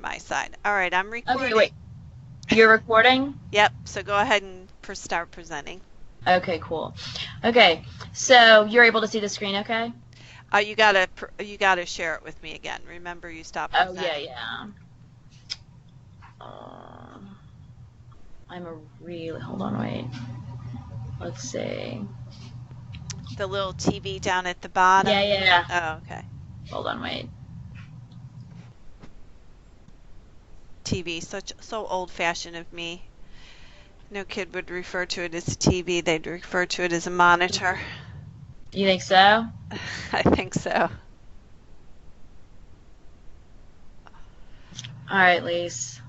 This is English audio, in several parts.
my side. All right, I'm recording. Okay, wait. You're recording? Yep, so go ahead and start presenting. Okay, cool. Okay, so you're able to see the screen, okay? You gotta share it with me again. Remember, you stopped presenting. Oh, yeah. Hold on, wait. Let's see. The little TV down at the bottom? Yeah. Oh, okay. Hold on, wait. TV, so old-fashioned of me. No kid would refer to it as a TV. They'd refer to it as a monitor. You think so? I think so. All right, Lise.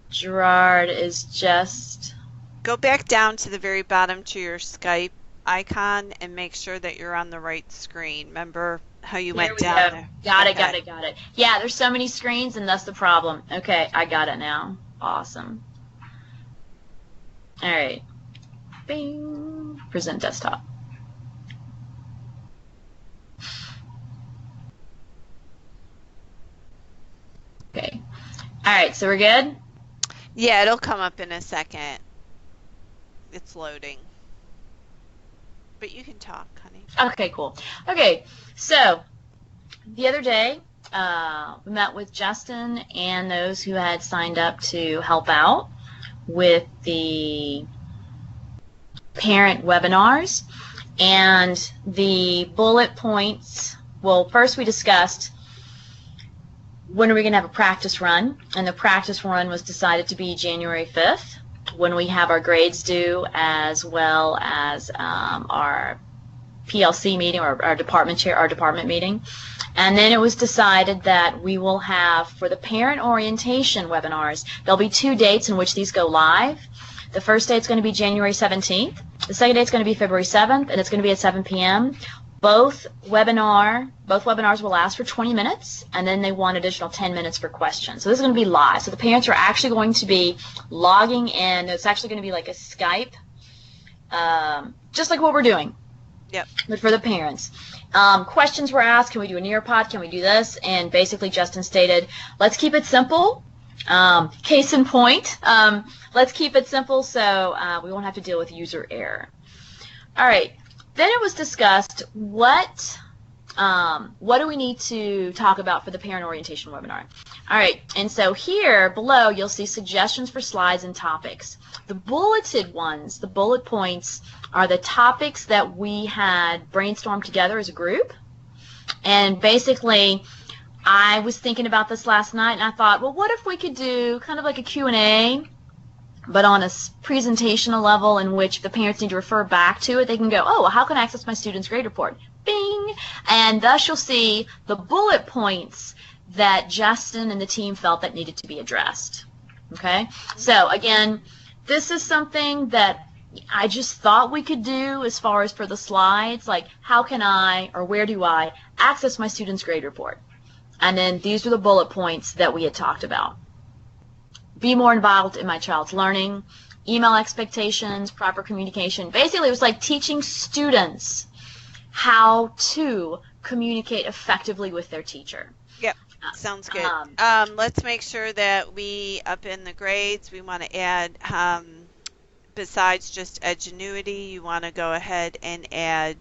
Gerard is just... Go back down to the very bottom to your Skype icon and make sure that you're on the right screen. Remember how you went down there? Got it. Yeah, there's so many screens, and that's the problem. Okay, I got it now. Awesome. All right. Bing. Present desktop. Okay. All right, so we're good? Yeah, it'll come up in a second. It's loading. But you can talk, honey. Okay, cool. Okay, so the other day, we met with Justin and those who had signed up to help out with the parent webinars. And the bullet points, well, first we discussed when are we going to have a practice run, and the practice run was decided to be January 5th when we have our grades due, as well as our PLC meeting, or our department meeting. And then it was decided that we will have, for the parent orientation webinars, there'll be 2 dates in which these go live. The first date's going to be January 17th. The second date's going to be February 7th, and it's going to be at 7 p.m. Both webinars will last for 20 minutes, and then they want additional 10 minutes for questions. So this is going to be live. So the parents are actually going to be logging in. It's actually going to be like a Skype, just like what we're doing. Yep. But for the parents. Questions were asked, can we do a Nearpod, can we do this? And basically Justin stated, let's keep it simple. Case in point, let's keep it simple so we won't have to deal with user error. All right. Then it was discussed what do we need to talk about for the parent orientation webinar. All right, and so here below you'll see suggestions for slides and topics. The bulleted ones, the bullet points, are the topics that we had brainstormed together as a group. And basically, I was thinking about this last night, and I thought, well, what if we could do kind of like a Q&A, but on a presentational level in which the parents need to refer back to it, they can go, oh, well, how can I access my student's grade report? Bing! And thus you'll see the bullet points that Justin and the team felt that needed to be addressed. Okay? So, again, this is something that I just thought we could do as far as for the slides, like how can I, or where do I, access my student's grade report? And then these are the bullet points that we had talked about. Be more involved in my child's learning, email expectations, proper communication. Basically, it was like teaching students how to communicate effectively with their teacher. Yep, sounds good. Let's make sure that we up in the grades, we want to add, besides just Edgenuity, you want to go ahead and add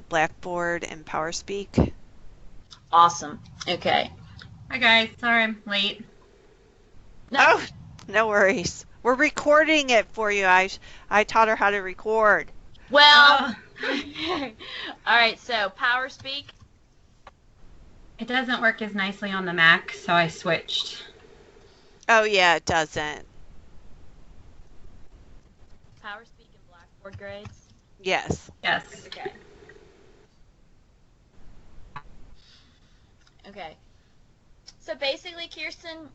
Blackboard and PowerSpeak. Awesome. Okay. Hi guys, sorry I'm late. No. Oh, no worries. We're recording it for you. I taught her how to record. Well, all right, so PowerSpeak. It doesn't work as nicely on the Mac, so I switched. Oh, yeah, it doesn't. PowerSpeak and Blackboard grades? Yes. Yes. Okay. Okay. So basically, Kirsten,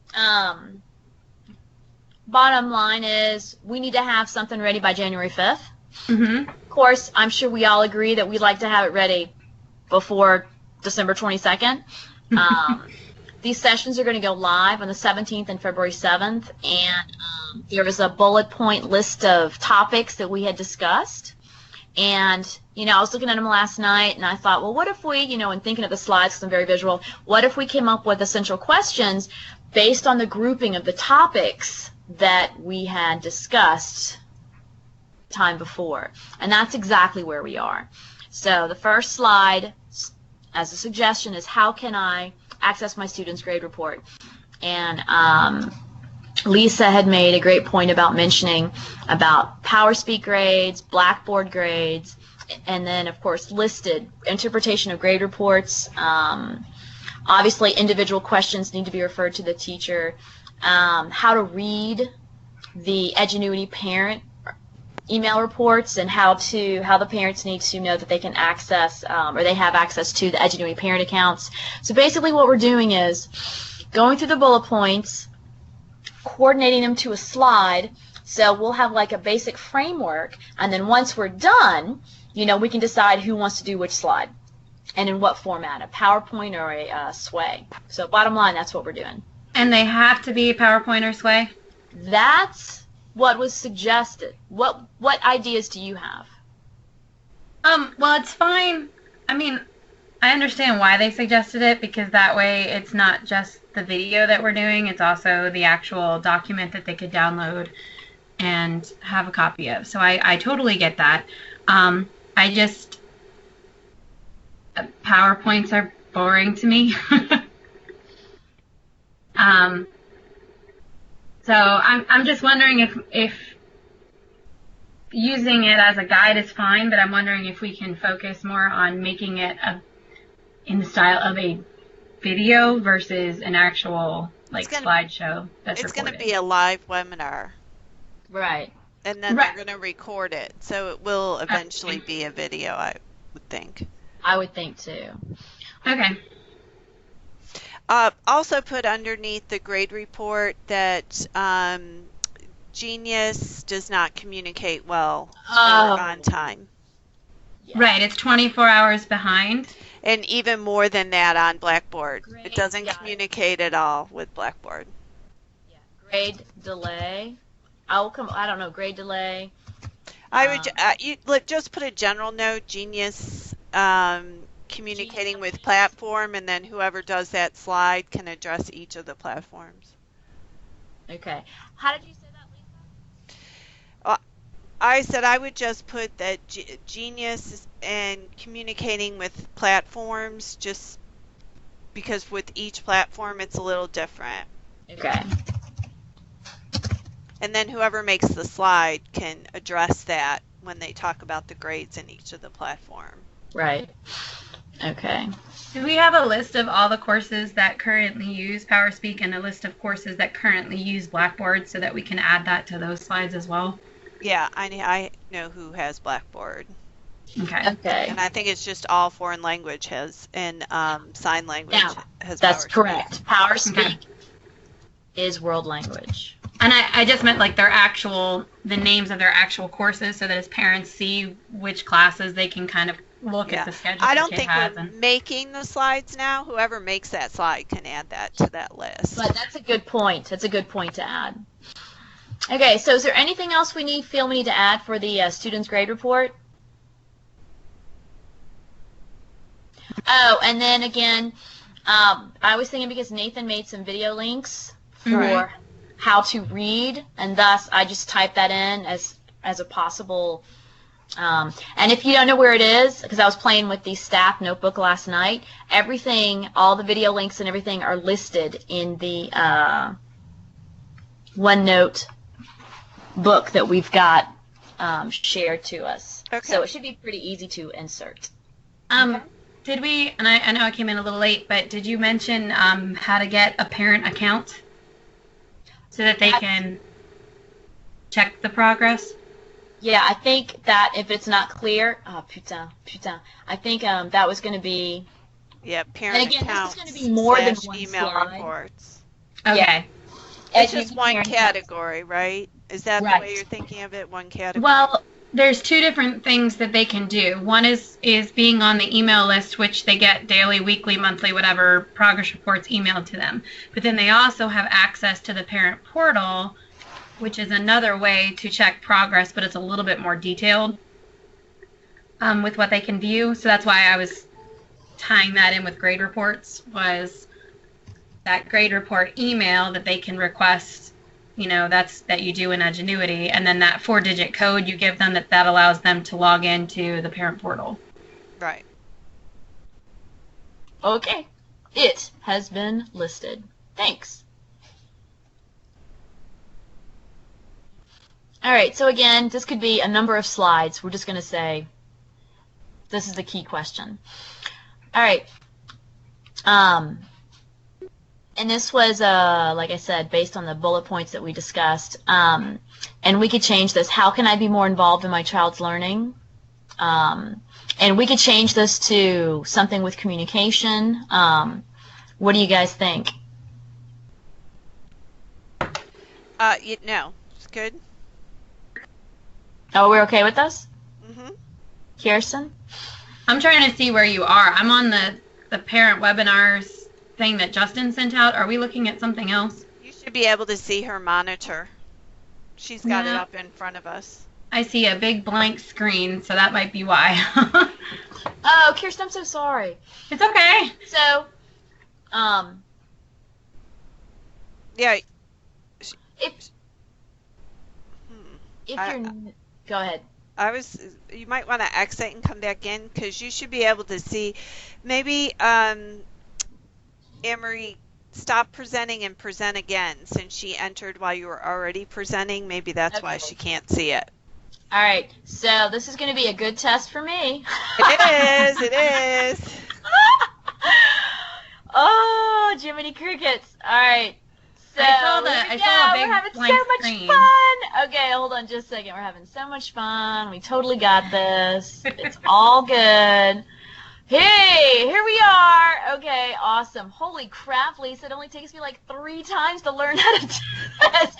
bottom line is we need to have something ready by January 5th. Mm-hmm. Of course, I'm sure we all agree that we'd like to have it ready before December 22nd. These sessions are going to go live on the 17th and February 7th, and there was a bullet point list of topics that we had discussed. And, I was looking at them last night, and I thought, well, what if we, in thinking of the slides, because I'm very visual, what if we came up with essential questions based on the grouping of the topics that we had discussed time before? And that's exactly where we are. So the first slide, as a suggestion, is how can I access my student's grade report? And Lisa had made a great point about mentioning about PowerSpeak grades, Blackboard grades, and then, of course, listed interpretation of grade reports. Obviously, individual questions need to be referred to the teacher. How to read the Edgenuity parent email reports, and how the parents need to know that they can access or they have access to the Edgenuity parent accounts. So basically what we're doing is going through the bullet points, coordinating them to a slide. So we'll have like a basic framework, and then once we're done, we can decide who wants to do which slide and in what format, a PowerPoint or a Sway. So bottom line, that's what we're doing. And they have to be PowerPoint or Sway? That's what was suggested. What ideas do you have? Well, it's fine. I mean, I understand why they suggested it, because that way it's not just the video that we're doing, it's also the actual document that they could download and have a copy of. So I totally get that. PowerPoints are boring to me. So I'm just wondering if using it as a guide is fine, but I'm wondering if we can focus more on making it in the style of a video versus an actual slideshow that's It's recorded. going to be a live webinar. Right. And then they're going to record it. So it will eventually be a video, I would think. I would think too. Okay. Also put underneath the grade report that Genius does not communicate well or on time. Yeah. Right, it's 24 hours behind. And even more than that on Blackboard. It doesn't yeah. communicate at all with Blackboard. Yeah. Grade delay. Grade delay. I would just put a general note, Genius communicating with platform, and then whoever does that slide can address each of the platforms. Okay. How did you say that, Lisa? I said I would just put that Genius and communicating with platforms, just because with each platform it's a little different. Okay. And then whoever makes the slide can address that when they talk about the grades in each of the platform. Right. Okay. Do we have a list of all the courses that currently use PowerSpeak and a list of courses that currently use Blackboard so that we can add that to those slides as well? Yeah, I know who has Blackboard. Okay. Okay. And I think it's just all foreign language has, and sign language has That's PowerSpeak. correct. PowerSpeak is world language. And I just meant like the names of their actual courses, so that as parents see which classes, they can kind of look at the schedule. I don't think we're making the slides now. Whoever makes that slide can add that to that list. But that's a good point. That's a good point to add. Okay, so is there anything else we feel we need to add for the student's grade report? Oh, and then again, I was thinking, because Nathan made some video links for how to read, and thus I just typed that in as a possible. And if you don't know where it is, because I was playing with the staff notebook last night, all the video links and everything are listed in the OneNote book that we've got shared to us. Okay. So it should be pretty easy to insert. Did we, and I know I came in a little late, but did you mention how to get a parent account so that they can check the progress? Yeah, I think that if it's not clear, I think that was going to be. Yeah, parent and again, accounts. this is going to be more than one email slide. reports. Okay. Yeah. It's just one category, right? Is that the way you're thinking of it? One category? Well, there's two different things that they can do. One is being on the email list, which they get daily, weekly, monthly, whatever, progress reports emailed to them. But then they also have access to the parent portal, which is another way to check progress, but it's a little bit more detailed. with what they can view. So that's why I was tying that in with grade reports, was that grade report email that they can request, that you do in Edgenuity, and then that 4-digit code you give them that allows them to log into the parent portal. Right. Okay. It has been listed. Thanks. All right, so again, this could be a number of slides. We're just going to say this is the key question. All right. And this was, like I said, based on the bullet points that we discussed. And we could change this. How can I be more involved in my child's learning? And we could change this to something with communication. What do you guys think? No, it's good. Oh, we're okay with this? Mm-hmm. Kirsten? I'm trying to see where you are. I'm on the parent webinars thing that Justin sent out. Are we looking at something else? You should be able to see her monitor. She's got it up in front of us. I see a big blank screen, so that might be why. Oh, Kirsten, I'm so sorry. It's okay. So, Yeah. if you're... Go ahead. You might want to exit and come back in, because you should be able to see. Maybe, Anne-Marie, stop presenting and present again, since she entered while you were already presenting. Maybe that's why she can't see it. All right, so this is going to be a good test for me. It is. Oh, Jiminy Crickets. All right. So I saw a big we're having blank so much screen. fun. Okay, hold on just a second. We're having so much fun. We totally got this. It's all good. Hey, here we are. Okay, awesome. Holy crap, Lisa. It only takes me like 3 times to learn how to do this.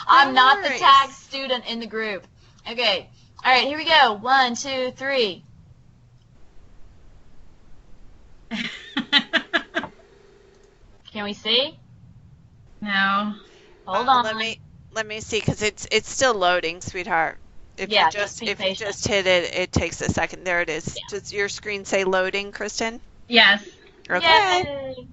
I'm not the tag student in the group. Okay. All right, here we go. 1, 2, 3. Can we see? No. Hold on. Let me see, because it's still loading, sweetheart. If you just hit it, it takes a second. There it is. Yeah. Does your screen say loading, Kristen? Yes. Okay. Yay.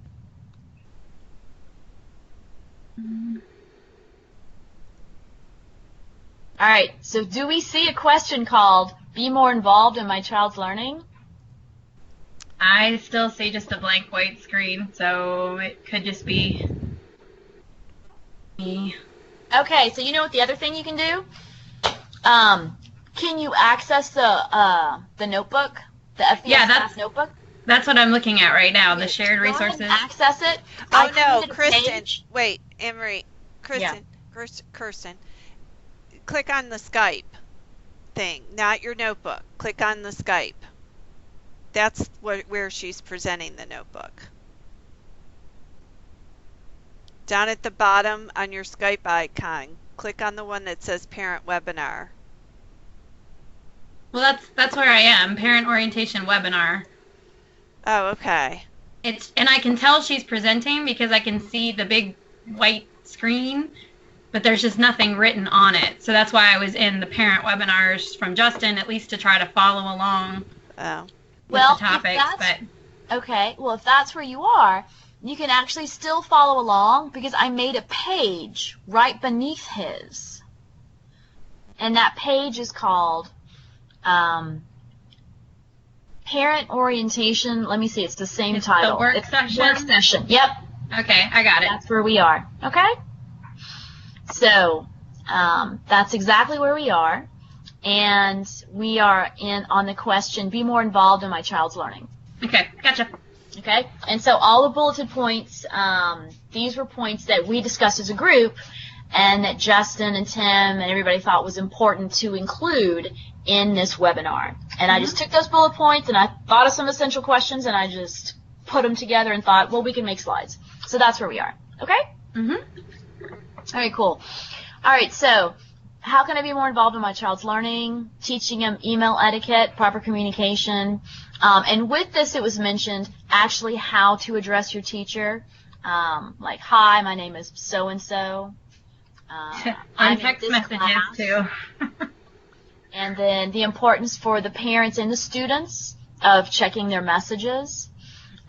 All right. So do we see a question called "Be more involved in my child's learning"? I still see just a blank white screen, so it could just be me. Okay, so you know what the other thing you can do? Can you access the notebook, the FBS notebook? That's what I'm looking at right now, the shared resources. Access it. Oh, no, Kristen. Wait, Anne-Marie. Kristen. Yeah. Kirsten. Click on the Skype thing, not your notebook. Click on the Skype. That's where she's presenting the notebook. Down at the bottom on your Skype icon, click on the one that says Parent Webinar. Well, that's where I am, Parent Orientation Webinar. Oh, okay. And I can tell she's presenting because I can see the big white screen, but there's just nothing written on it. So that's why I was in the Parent Webinars from Justin, at least to try to follow along with the topics. Okay, well, if that's where you are, you can actually still follow along because I made a page right beneath his. And that page is called Parent Orientation. Let me see, it's the same title. The work session? Work session, yep. Okay, I got it. That's where we are, okay? So, that's exactly where we are. And we are on the question, be more involved in my child's learning. Okay, gotcha. Okay, and so all the bulleted points, these were points that we discussed as a group and that Justin and Tim and everybody thought was important to include in this webinar. And I just took those bullet points and I thought of some essential questions and I just put them together and thought, well, we can make slides. So that's where we are. Okay? Mm-hmm. All right, cool. All right, so how can I be more involved in my child's learning? Teaching them email etiquette, proper communication. And with this, it was mentioned actually how to address your teacher. Like, hi, my name is so-and-so. On text messages, too. And then the importance for the parents and the students of checking their messages,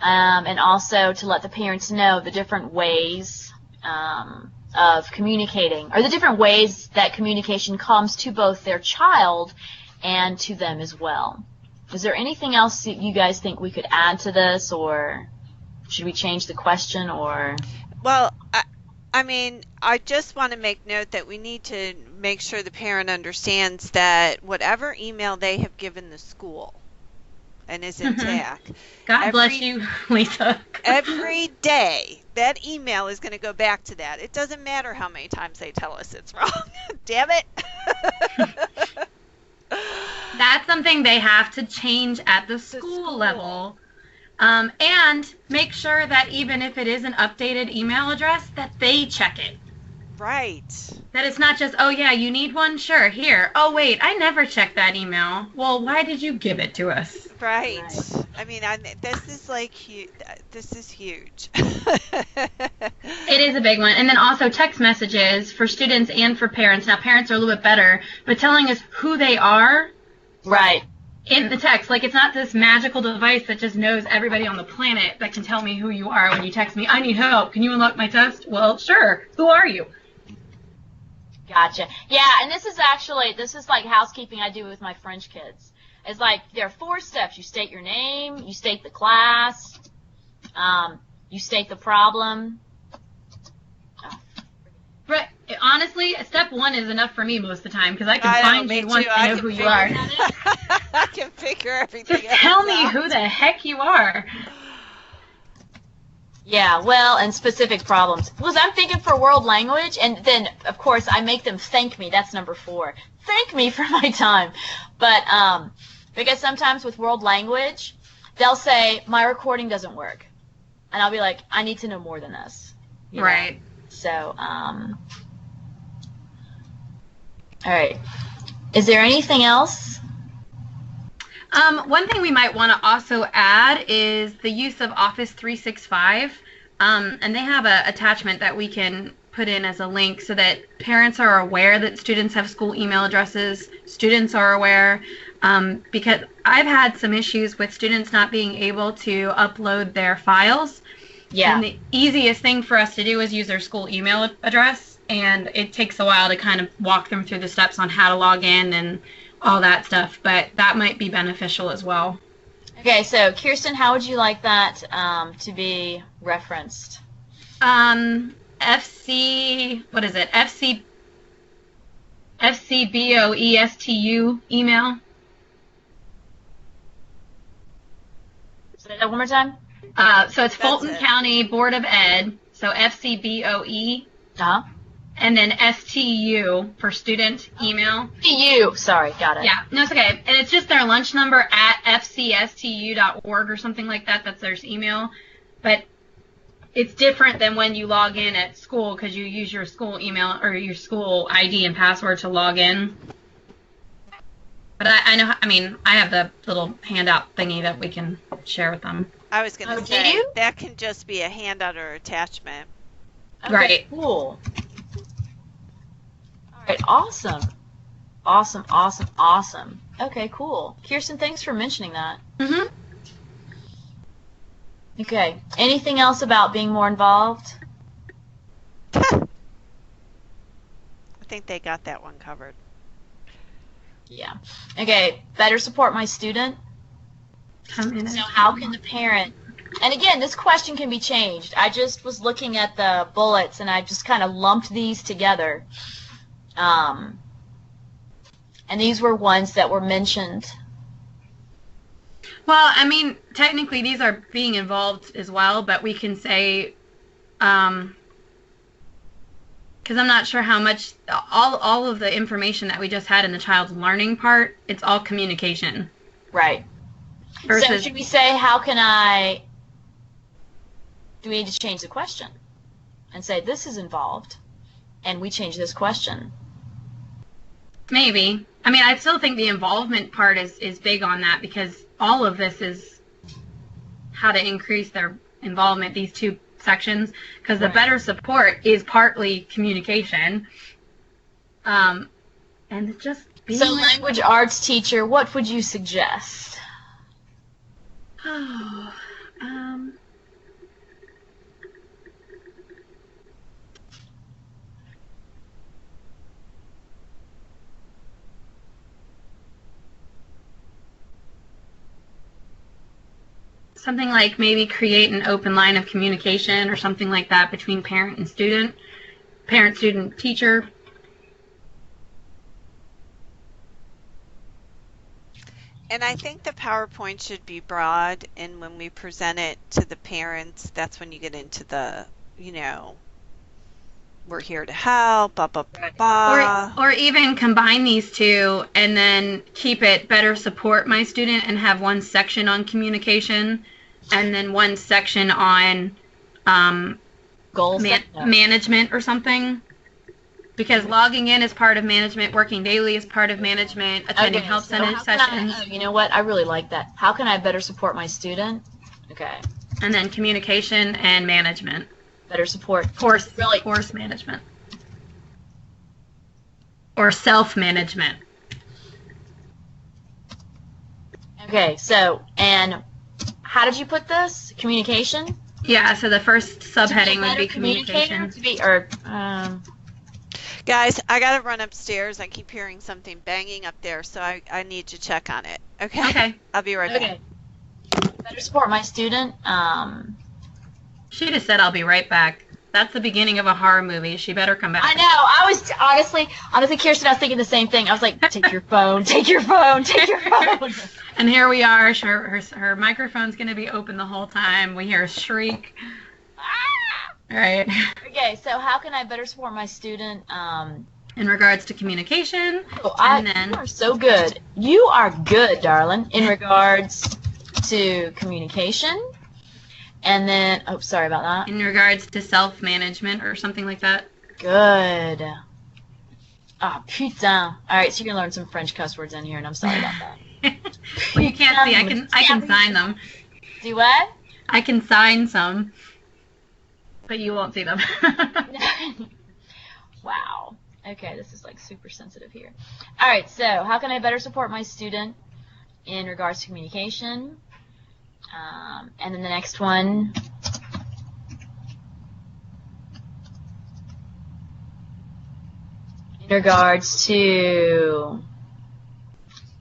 and also to let the parents know the different ways of communicating, or the different ways that communication comes to both their child and to them as well. Is there anything else that you guys think we could add to this, or should we change the question, or? Well, I mean, I just want to make note that we need to make sure the parent understands that whatever email they have given the school and is intact. God bless you, Lisa. Every day, that email is going to go back to that. It doesn't matter how many times they tell us it's wrong. Damn it. That's something they have to change at the school level. And make sure that even if it is an updated email address, that they check it. Right. That it's not just, oh yeah, you need one? Sure, here. Oh wait, I never checked that email. Well, why did you give it to us? Right. I mean, this is like, this is huge. It is a big one. And then also text messages for students and for parents. Now, parents are a little bit better, but telling us who they are. Right. In the text. Like, it's not this magical device that just knows everybody on the planet that can tell me who you are when you text me, I need help. Can you unlock my test? Well, sure. Who are you? Gotcha. Yeah, and this is like housekeeping I do with my French kids. It's like there are 4 steps. You state your name, you state the class, you state the problem. But honestly, step 1 is enough for me most of the time, because I can find you once I know who you are. I can figure everything out. Just tell me who the heck you are. Yeah, well, and specific problems. Because I'm thinking for world language, and then, of course, I make them thank me. That's number 4. Thank me for my time. But because sometimes with world language, they'll say, my recording doesn't work. And I'll be like, I need to know more than this. You know? Right. So, all right. Is there anything else? One thing we might want to also add is the use of Office 365. And they have an attachment that we can put in as a link so that parents are aware that students have school email addresses, students are aware, because I've had some issues with students not being able to upload their files. Yeah. And the easiest thing for us to do is use their school email address, and it takes a while to kind of walk them through the steps on how to log in and all that stuff, but that might be beneficial as well. Okay, so Kirsten, how would you like that to be referenced? FC, what is it? FCBOESTU email. Say that one more time. So it's Fulton County Board of Ed, so FCBOE, Uh-huh. and then STU for student email. You. Sorry, got it. Yeah, no, it's okay. And it's just their lunch number at fcstu.org or something like that. That's their email. But it's different than when you log in at school, because you use your school email or your school ID and password to log in. But I know, I mean, I have the little handout thingy that we can share with them. I was going to do say, you? that can just be a handout or attachment. Okay, Right. cool. All right, awesome. Awesome, awesome, awesome. Okay, cool. Kirsten, thanks for mentioning that. Mm-hmm. Okay, anything else about being more involved? I think they got that one covered. Yeah. Okay, better support my student. So how can the parent, and again, this question can be changed. I just was looking at the bullets and I just kind of lumped these together. And these were ones that were mentioned. Well, I mean, technically these are being involved as well, but we can say, because I'm not sure how much, all of the information that we just had in the child's learning part, it's all communication. Right. Versus, So should we say, how can I, do we need to change the question? And say, this is involved, and we change this question. maybe. I mean, I still think the involvement part is big on that, because all of this is how to increase their involvement, these 2 sections, because the Right. better support is partly communication. And just So language arts teacher, what would you suggest? Oh, something like maybe create an open line of communication or something like that between parent and student, parent, student, teacher. And I think the PowerPoint should be broad, and when we present it to the parents, that's when you get into the, we're here to help, blah, blah, blah, blah. Or even combine these two and then keep it better support my student and have one section on communication and then one section on Goals management or something. Because logging in is part of management, working daily is part of management, attending help center sessions. You know what? I really like that. How can I better support my student? Okay. And then communication and management. Better support. Course management. Or self-management. Okay, so, and how did you put this? Communication? Yeah, so the first subheading would be communication. Guys, I gotta run upstairs. I keep hearing something banging up there, so I need to check on it. Okay? I'll be right back. Better support my student. She just said I'll be right back. That's the beginning of a horror movie. She better come back. I know. I was honestly, Kirsten, I was thinking the same thing. I was like, take your phone, take your phone, take your phone. And here we are. Her microphone's going to be open the whole time. We hear a shriek. Right. Okay, so how can I better support my student? In regards to communication. You are so good. You are good, darling, in regards to communication. And then, sorry about that. In regards to self-management or something like that. Good. Ah, putain. All right, so you're gonna learn some French cuss words in here, and I'm sorry about that. Well, you can't see. I can sign them. Do what? I can sign some, but you won't see them. Wow. Okay, this is like super sensitive here. All right, so how can I better support my student in regards to communication? And then the next one. In regards to,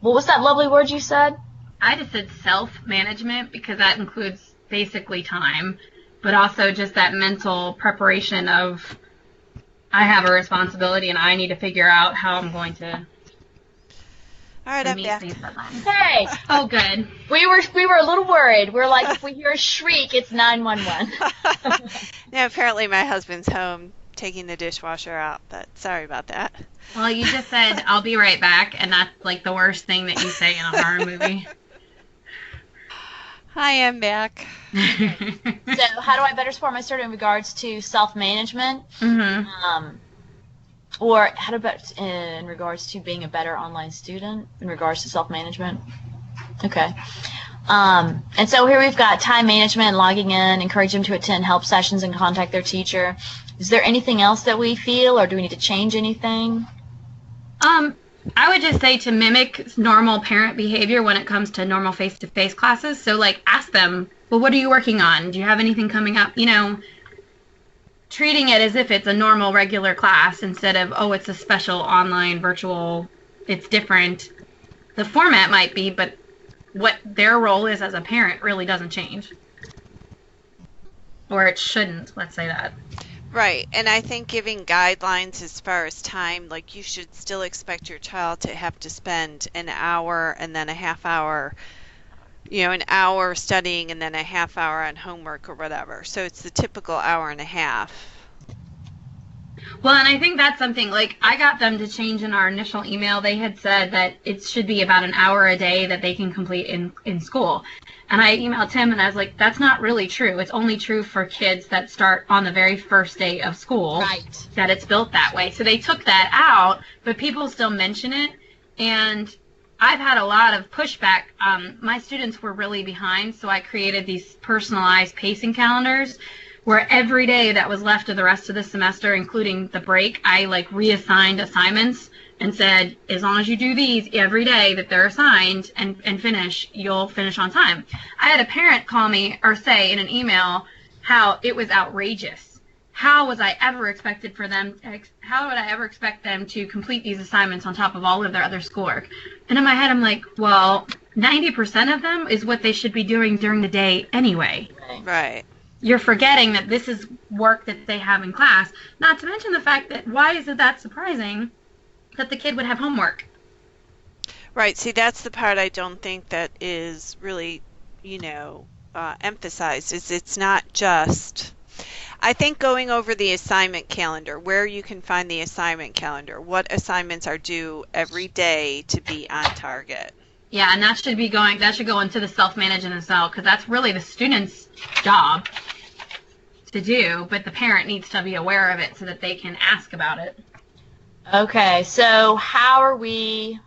what was that lovely word you said? I just said self-management because that includes basically time, but also just that mental preparation of I have a responsibility and I need to figure out how I'm going to. All right, I'm back. Hey. Oh, good. We were a little worried. We're like, if we hear a shriek, it's 911. No, apparently my husband's home taking the dishwasher out, but sorry about that. Well, you just said, I'll be right back, and that's like the worst thing that you say in a horror movie. I am back. So how do I better support my student in regards to self-management? Mm-hmm. Or how about in regards to being a better online student in regards to self-management? Okay. And so here we've got time management, logging in, encourage them to attend help sessions and contact their teacher. Is there anything else that we feel, or do we need to change anything? I would just say to mimic normal parent behavior when it comes to normal face-to-face classes. So, like, ask them, well, what are you working on? Do you have anything coming up? You know, treating it as if it's a normal, regular class instead of, oh, it's a special online, virtual, it's different. The format might be, but what their role is as a parent really doesn't change. Or it shouldn't, let's say that. Right, and I think giving guidelines as far as time, like you should still expect your child to have to spend an hour and then a half hour, an hour studying and then a half hour on homework or whatever. So it's the typical hour and a half. Well, and I think that's something, like, I got them to change in our initial email. They had said that it should be about an hour a day that they can complete in school. And I emailed Tim, and I was like, that's not really true. It's only true for kids that start on the very first day of school. Right. That it's built that way. So they took that out, but people still mention it. And I've had a lot of pushback. My students were really behind, so I created these personalized pacing calendars where every day that was left of the rest of the semester, including the break, I, like, reassigned assignments and said, as long as you do these every day that they're assigned and finish, you'll finish on time. I had a parent call me or say in an email how it was outrageous. How would I ever expect them to complete these assignments on top of all of their other schoolwork? And in my head, I'm like, well, 90% of them is what they should be doing during the day anyway. Right. You're forgetting that this is work that they have in class. Not to mention the fact that why is it that surprising that the kid would have homework? Right. See, that's the part I don't think that is really, emphasized. Is it's not just. I think going over the assignment calendar, where you can find the assignment calendar, what assignments are due every day to be on target. Yeah, and that should go into the self-management as well, because that's really the student's job to do, but the parent needs to be aware of it so that they can ask about it. Okay, so how are we?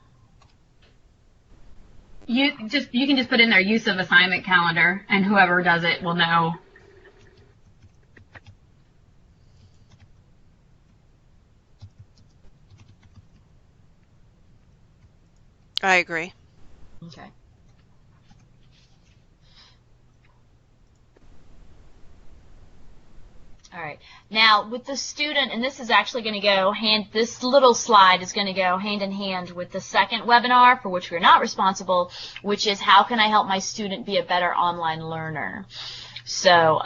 You can just put in their use of assignment calendar, and whoever does it will know. I agree. Okay. All right. Now, with the student, and this is actually going to go this little slide is going to go hand in hand with the second webinar for which we're not responsible, which is how can I help my student be a better online learner? So,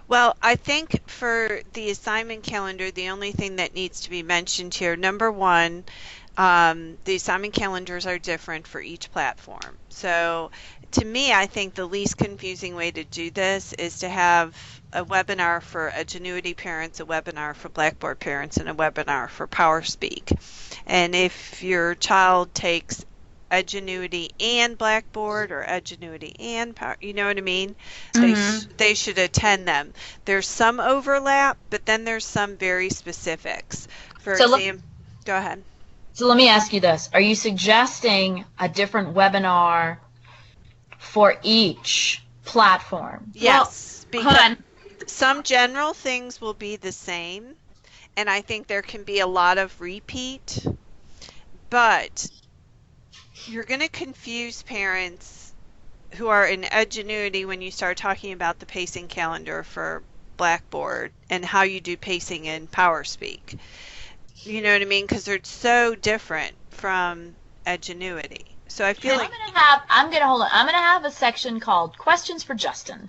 well, I think for the assignment calendar, the only thing that needs to be mentioned here, number one, the assignment calendars are different for each platform. So to me, I think the least confusing way to do this is to have a webinar for Edgenuity parents, a webinar for Blackboard parents, and a webinar for PowerSpeak. And if your child takes Edgenuity and Blackboard or Edgenuity and Power, you know what I mean? They should attend them. There's some overlap, but then there's some very specifics. For example, go ahead. So let me ask you this. Are you suggesting a different webinar for each platform? Yes, well, because some general things will be the same, and I think there can be a lot of repeat, but you're going to confuse parents who are in Edgenuity when you start talking about the pacing calendar for Blackboard and how you do pacing in PowerSpeak. You know what I mean? Because they're so different from Edgenuity. So I feel I'm gonna have a section called Questions for Justin.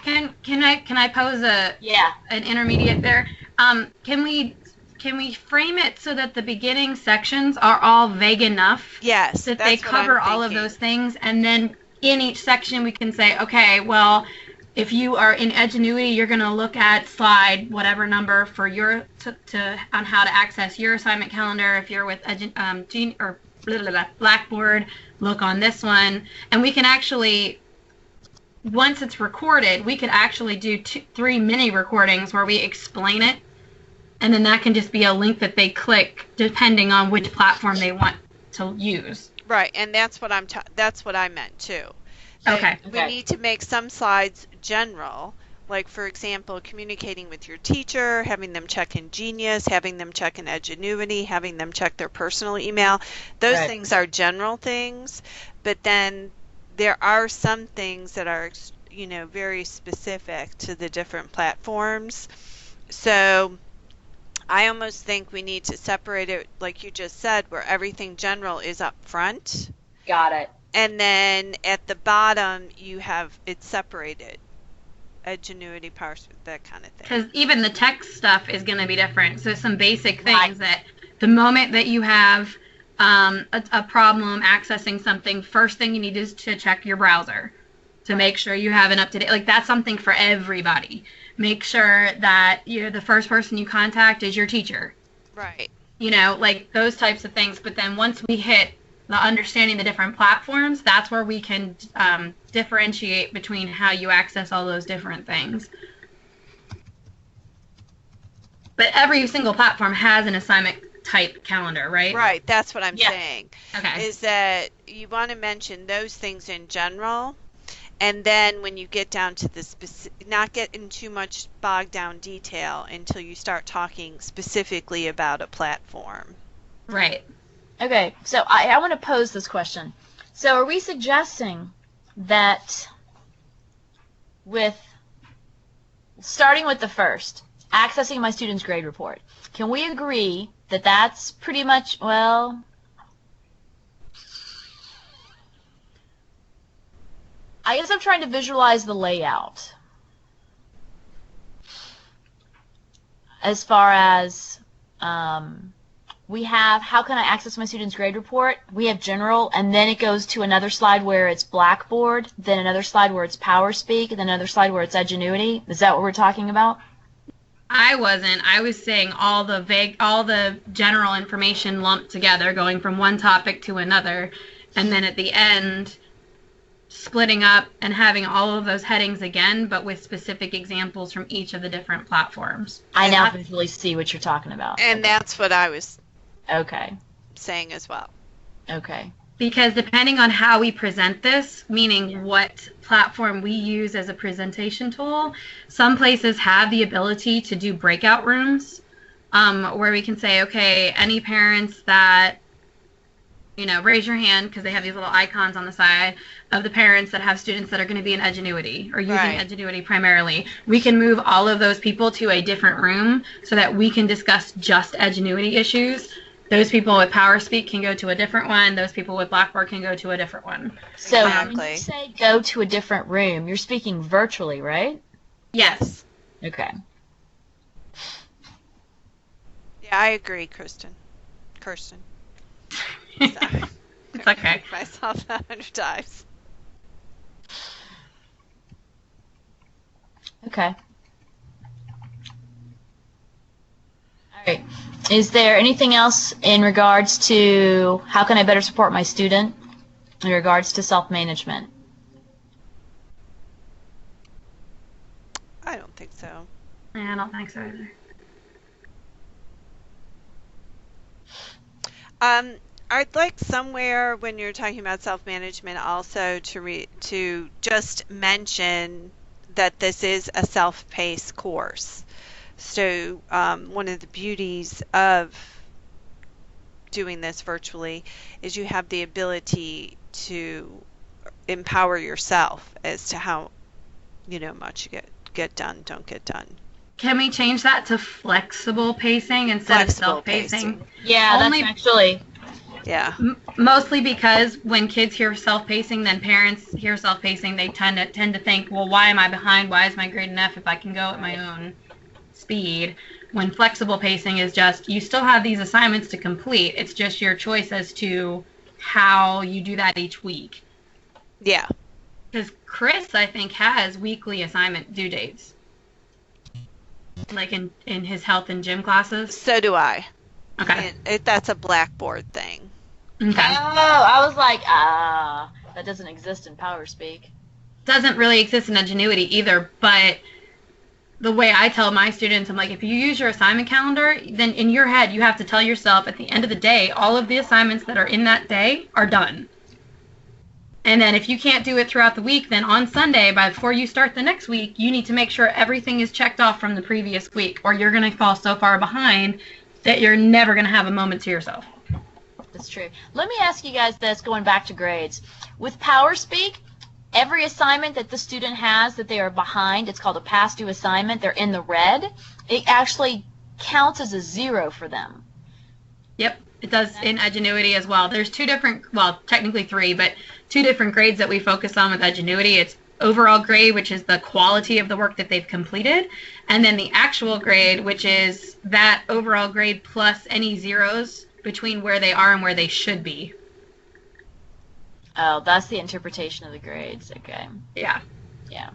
Can I pose an intermediate there? Can we frame it so that the beginning sections are all vague enough? Yes. That they cover all of those things, and then in each section we can say, okay, well, if you are in Edgenuity, you're going to look at slide whatever number for your on how to access your assignment calendar. If you're with Blackboard, look on this one. And we can actually, once it's recorded, we could actually do 3 mini recordings where we explain it, and then that can just be a link that they click depending on which platform they want to use. Right, and that's what I meant too. Okay. We need to make some slides general, like for example, communicating with your teacher, having them check in Genius, having them check in Edgenuity, having them check their personal email. Those things are general things, but then there are some things that are, very specific to the different platforms. So I almost think we need to separate it, like you just said, where everything general is up front. Got it. And then at the bottom, you have it separated. Edgenuity, PowerSpeak, that kind of thing. Because even the text stuff is going to be different. So some basic things that the moment that you have a problem accessing something, first thing you need is to check your browser to make sure you have an up-to-date. Like, that's something for everybody. Make sure that the first person you contact is your teacher. Right. Like those types of things. But then once we hit the understanding the different platforms, that's where we can differentiate between how you access all those different things. But every single platform has an assignment type calendar, right? Right, that's what I'm saying. Okay. Is that you want to mention those things in general, And then when you get down to the not get in too much bogged down detail until you start talking specifically about a platform. Right. Okay, so I want to pose this question. So are we suggesting that starting with the first, accessing my student's grade report, can we agree that that's pretty much, well, I guess I'm trying to visualize the layout as far as we have how can I access my student's grade report? We have general, and then it goes to another slide where it's Blackboard, then another slide where it's PowerSpeak, and then another slide where it's Edgenuity. Is that what we're talking about? I wasn't. I was saying all the general information lumped together, going from one topic to another, and then at the end, splitting up and having all of those headings again, but with specific examples from each of the different platforms. I now visually see what you're talking about. And that's what I was saying as well. Okay. Because depending on how we present this, meaning what platform we use as a presentation tool, some places have the ability to do breakout rooms where we can say, okay, any parents that, raise your hand, because they have these little icons on the side of the parents that have students that are going to be in Edgenuity or using Edgenuity primarily. We can move all of those people to a different room so that we can discuss just Edgenuity issues. Those people with PowerSpeak can go to a different one. Those people with Blackboard can go to a different one. So when you say go to a different room, you're speaking virtually, right? Yes. Okay. Yeah, I agree, Kirsten. It's okay. Myself 100 times. Okay. All right. Is there anything else in regards to how can I better support my student in regards to self-management? I don't think so. Yeah, I don't think so either. I'd like somewhere when you're talking about self-management also to just mention that this is a self-paced course. So one of the beauties of doing this virtually is you have the ability to empower yourself as to how much you get done, don't get done. Can we change that to flexible pacing instead of self-pacing? Yeah, that's actually... Yeah. Mostly because when kids hear self-pacing, then parents hear self-pacing, they tend to think, well, why am I behind? Why is my grade an F if I can go at my own speed? When flexible pacing is just, you still have these assignments to complete. It's just your choice as to how you do that each week. Yeah. Because Chris, I think, has weekly assignment due dates. Like in his health and gym classes. So do I. Okay. That's a Blackboard thing. Okay. Oh, I was like, that doesn't exist in PowerSpeak. Doesn't really exist in Edgenuity either, but the way I tell my students, I'm like, if you use your assignment calendar, then in your head you have to tell yourself at the end of the day, all of the assignments that are in that day are done. And then if you can't do it throughout the week, then on Sunday, before you start the next week, you need to make sure everything is checked off from the previous week, or you're going to fall so far behind that you're never going to have a moment to yourself. That's true. Let me ask you guys this, going back to grades. With PowerSpeak, every assignment that the student has that they are behind, it's called a past due assignment, they're in the red, it actually counts as a 0 for them. Yep, it does in Edgenuity as well. There's two different, well, technically 3, but 2 different grades that we focus on with Edgenuity. It's overall grade, which is the quality of the work that they've completed, and then the actual grade, which is that overall grade plus any zeros between where they are and where they should be. Oh, that's the interpretation of the grades. Okay. Yeah. Yeah.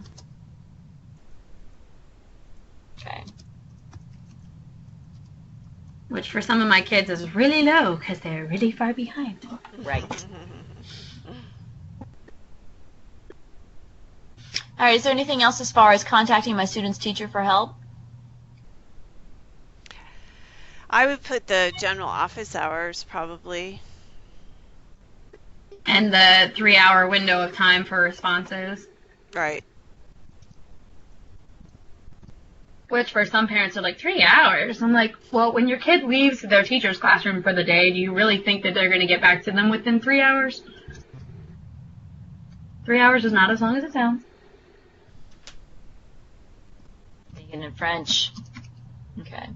Okay. Which for some of my kids is really low because they're really far behind. Right. All right, is there anything else as far as contacting my student's teacher for help? I would put the general office hours probably. And the 3-hour window of time for responses. Right. Which for some parents are like 3 hours. I'm like, well, when your kid leaves their teacher's classroom for the day, do you really think that they're going to get back to them within 3 hours? 3 hours is not as long as it sounds. Speaking in French. Okay.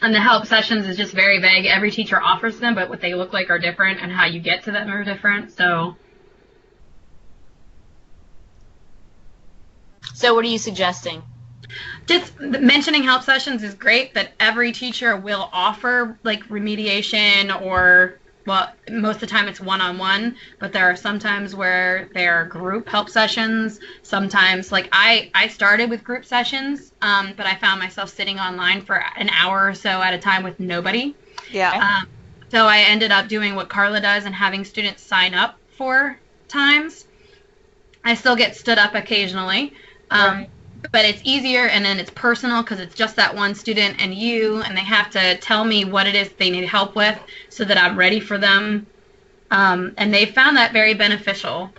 And the help sessions is just very vague. Every teacher offers them, but what they look like are different, and how you get to them are different. So what are you suggesting? just mentioning help sessions is great, that every teacher will offer like remediation, or, well, most of the time it's one-on-one, but there are some times where there are group help sessions. Sometimes, like I started with group sessions, but I found myself sitting online for an hour or so at a time with nobody. Yeah. So I ended up doing what Carla does and having students sign up for times. I still get stood up occasionally. Right. But it's easier, and then it's personal because it's just that one student and you, and they have to tell me what it is they need help with so that I'm ready for them. And they found that very beneficial.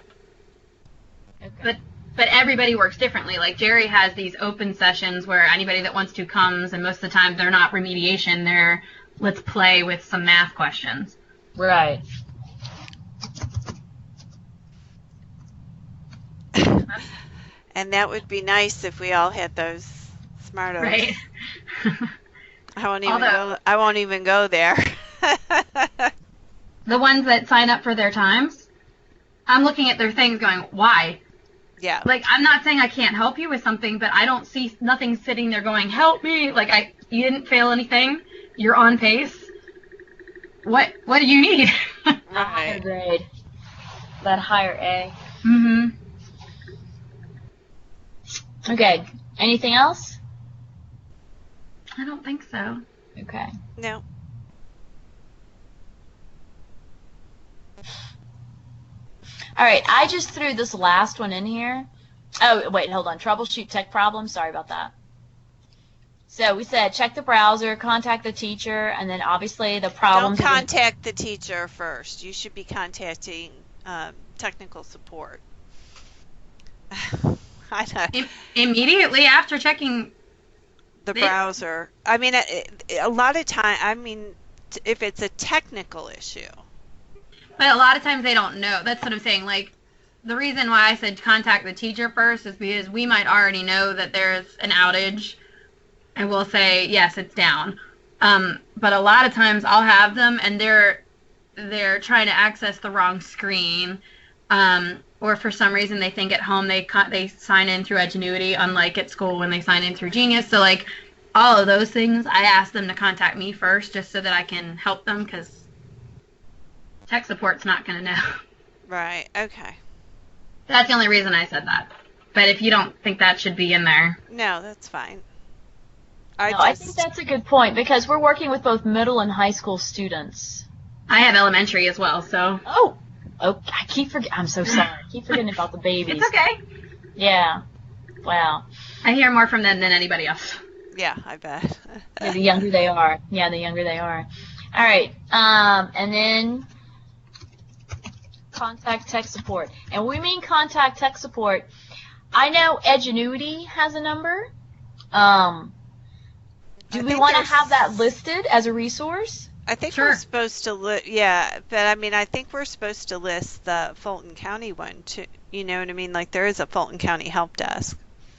Okay. But everybody works differently. Like Jerry has these open sessions where anybody that wants to comes, and most of the time they're not remediation, they're let's play with some math questions. Right. And that would be nice if we all had those smartos. Right. I won't even go there. The ones that sign up for their times, I'm looking at their things going, why? Yeah. Like, I'm not saying I can't help you with something, but I don't see nothing sitting there going, help me. Like, you didn't fail anything. You're on pace. What do you need? Higher grade. That higher A. Mm-hmm. Okay. Anything else? I don't think so. Okay. No. All right. I just threw this last one in here. Oh, wait. Hold on. Troubleshoot tech problems. Sorry about that. So we said check the browser, contact the teacher, and then obviously the problems. Don't contact the teacher first. You should be contacting technical support. I know. Immediately after checking The browser. I mean, a lot of time. I mean, if it's a technical issue. But a lot of times they don't know. That's what I'm saying. Like, the reason why I said contact the teacher first is because we might already know that there's an outage, and we'll say, yes, it's down. But a lot of times I'll have them, and they're trying to access the wrong screen, or for some reason they think at home they sign in through Edgenuity, unlike at school when they sign in through Genius. So, like, all of those things, I ask them to contact me first just so that I can help them, because tech support's not going to know. Right. Okay. That's the only reason I said that. But if you don't think that should be in there. No, that's fine. I think that's a good point because we're working with both middle and high school students. I have elementary as well, so. Oh, I keep forgetting. I'm so sorry. I keep forgetting about the babies. It's okay. Yeah. Wow. I hear more from them than anybody else. Yeah, I bet. The younger they are. Yeah, the younger they are. All right. And then contact tech support. And when we mean contact tech support, I know Edgenuity has a number. Do we want to have that listed as a resource? I think Sure. we're supposed to but I mean, I think we're supposed to list the Fulton County one too. You know what I mean? Like, there is a Fulton County help desk.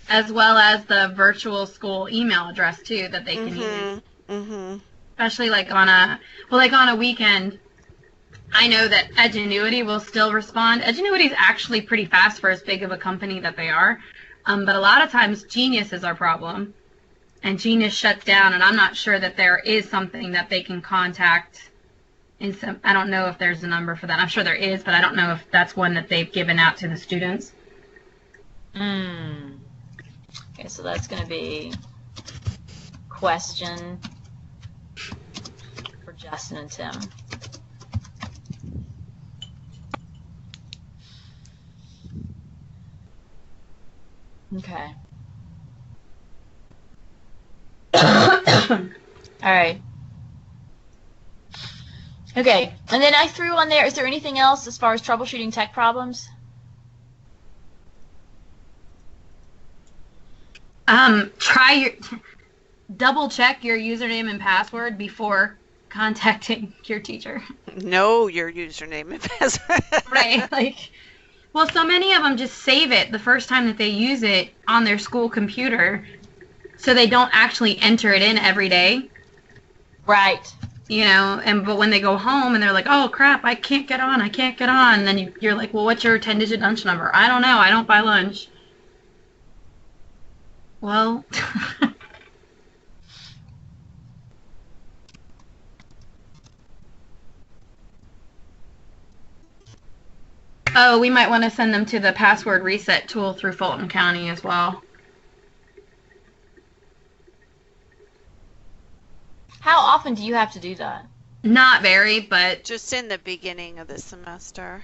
As well as the virtual school email address, too, that they can use. Mm-hmm. Especially, like, on a weekend. I know that Edgenuity will still respond. Edgenuity is actually pretty fast for as big of a company that they are. But a lot of times, Genius is our problem. And Genius shuts down, and I'm not sure that there is something that they can contact. I don't know if there's a number for that. I'm sure there is, but I don't know if that's one that they've given out to the students. Okay, so that's going to be question for Justin and Tim. Okay. All right. Okay, and then I threw on there, is there anything else as far as troubleshooting tech problems? Double check your username and password before contacting your teacher. Know your username and password. Right, like, well, so many of them just save it the first time that they use it on their school computer, so they don't actually enter it in every day. Right. You know, but when they go home and they're like, oh crap, I can't get on, and then you're like, well, what's your 10-digit lunch number? I don't know, I don't buy lunch. Well, oh, we might want to send them to the password reset tool through Fulton County as well. How often do you have to do that? Not very, but Just in the beginning of the semester.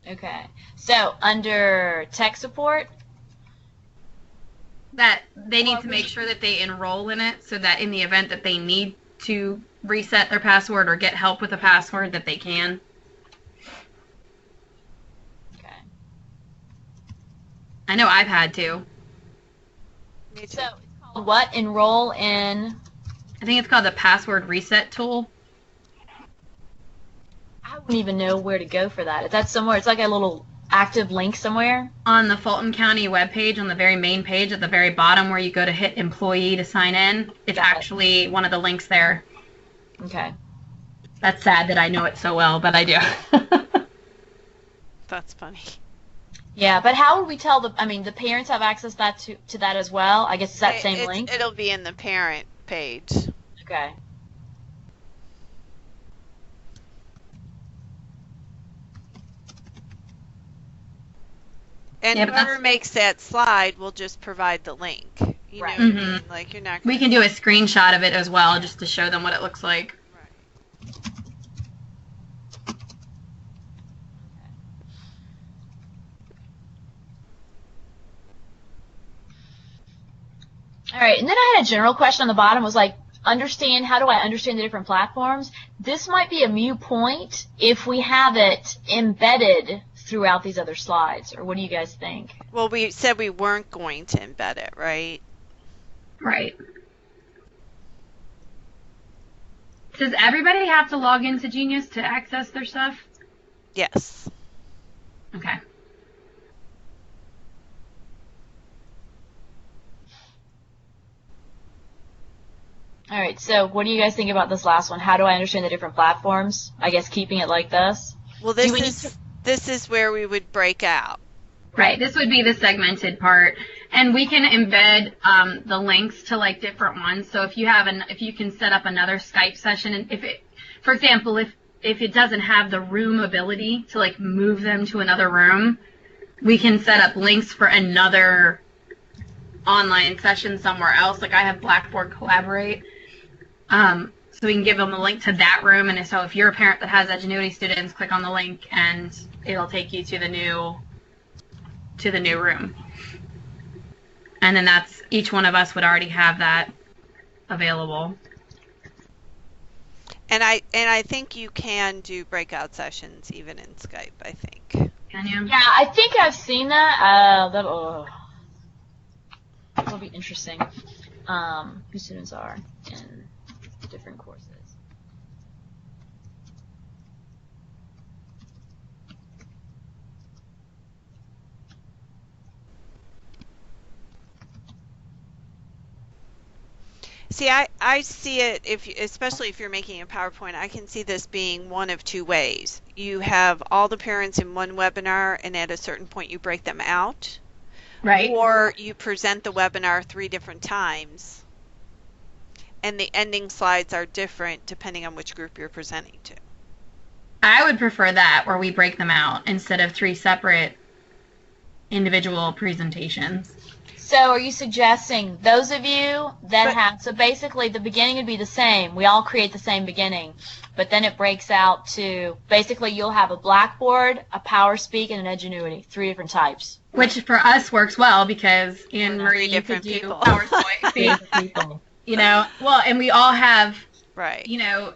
Okay. So under tech support, that they need to make sure that they enroll in it so that in the event that they need to reset their password or get help with a password that they can. okay. I know I've had to. Me too. So it's called what? Enroll in. I think it's called the password reset tool. I wouldn't even know where to go for that. Is that somewhere? It's like a little active link somewhere. On the Fulton County webpage, on the very main page at the very bottom where you go to hit employee to sign in, it's actually one of the links there. Okay. That's sad that I know it so well, but I do. That's funny. Yeah, but how would we tell the parents have access to that as well? I guess it's that same link? It'll be in the parent page. Okay. And Yeah, but whoever makes that slide will just provide the link. You Right. know what I mean? Like, you're not We can do a screenshot of it as well just to show them what it looks like. Right. All right, and then I had a general question on the bottom. It was like, how do I understand the different platforms? This might be a moot point if we have it embedded throughout these other slides, or what do you guys think? Well, we said we weren't going to embed it, right? Right. Does everybody have to log into Genius to access their stuff? Yes. Okay. All right, so what do you guys think about this last one? How do I understand the different platforms? I guess keeping it like this. Well, this is where we would break out. Right. This would be the segmented part, and we can embed the links to like different ones. So if you can set up another Skype session, and for example, if it doesn't have the room ability to like move them to another room, we can set up links for another online session somewhere else. Like I have Blackboard Collaborate. So we can give them a link to that room, and so if you're a parent that has Edgenuity students, click on the link and it'll take you to the new room. And then each one of us would already have that available. And I think you can do breakout sessions even in Skype, I think. Can you? Yeah, I think I've seen that. That'll be interesting. Who students are in different courses. See, I see it, especially if you're making a PowerPoint, I can see this being one of two ways. You have all the parents in one webinar, and at a certain point you break them out. Right. Or you present the webinar 3 different times, and the ending slides are different depending on which group you're presenting to. I would prefer that, where we break them out instead of 3 separate individual presentations. So are you suggesting those of you that so basically the beginning would be the same. We all create the same beginning, but then it breaks out to, basically you'll have a Blackboard, a PowerSpeak, and an Edgenuity, 3 different types. Which for us works well because Anne Marie, you could different do people. PowerPoint. You know, well, and we all have, Right. you know,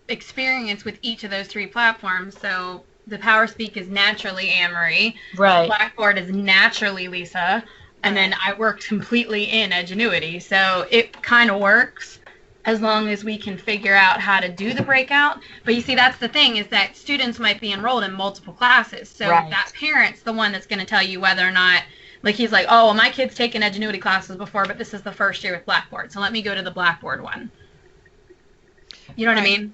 experience with each of those 3 platforms. So the PowerSpeak is naturally Anne Marie. Right. Blackboard is naturally Lisa. and then I worked completely in Edgenuity. So it kind of works as long as we can figure out how to do the breakout. But you see, that's the thing, is that students might be enrolled in multiple classes. So that parent's the one that's going to tell you whether or not, like, he's like, oh, well, my kid's taken Edgenuity classes before, but this is the first year with Blackboard, so let me go to the Blackboard one. You know what I mean?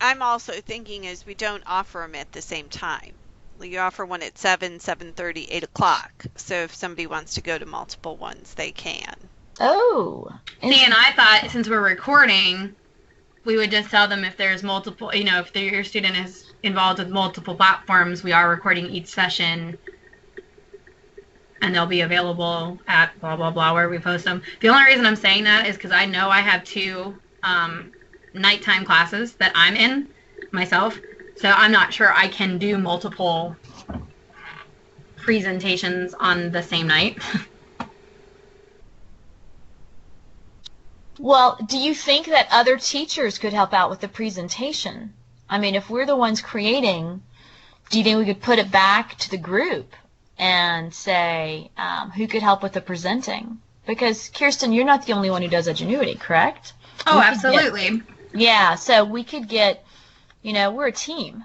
I'm also thinking is we don't offer them at the same time. You offer one at 7, 7:30, 8 o'clock. So if somebody wants to go to multiple ones, they can. Oh. See, and I thought since we're recording, we would just tell them if there's multiple, you know, if your student is involved with multiple platforms, we are recording each session, and they'll be available at blah, blah, blah, where we post them. The only reason I'm saying that is because I know I have 2 nighttime classes that I'm in myself, so I'm not sure I can do multiple presentations on the same night. Well, do you think that other teachers could help out with the presentation? I mean, if we're the ones creating, do you think we could put it back to the group and say who could help with the presenting? Because, Kirsten, you're not the only one who does Edgenuity, correct? Oh, absolutely. Yeah, so we could get, you know, we're a team.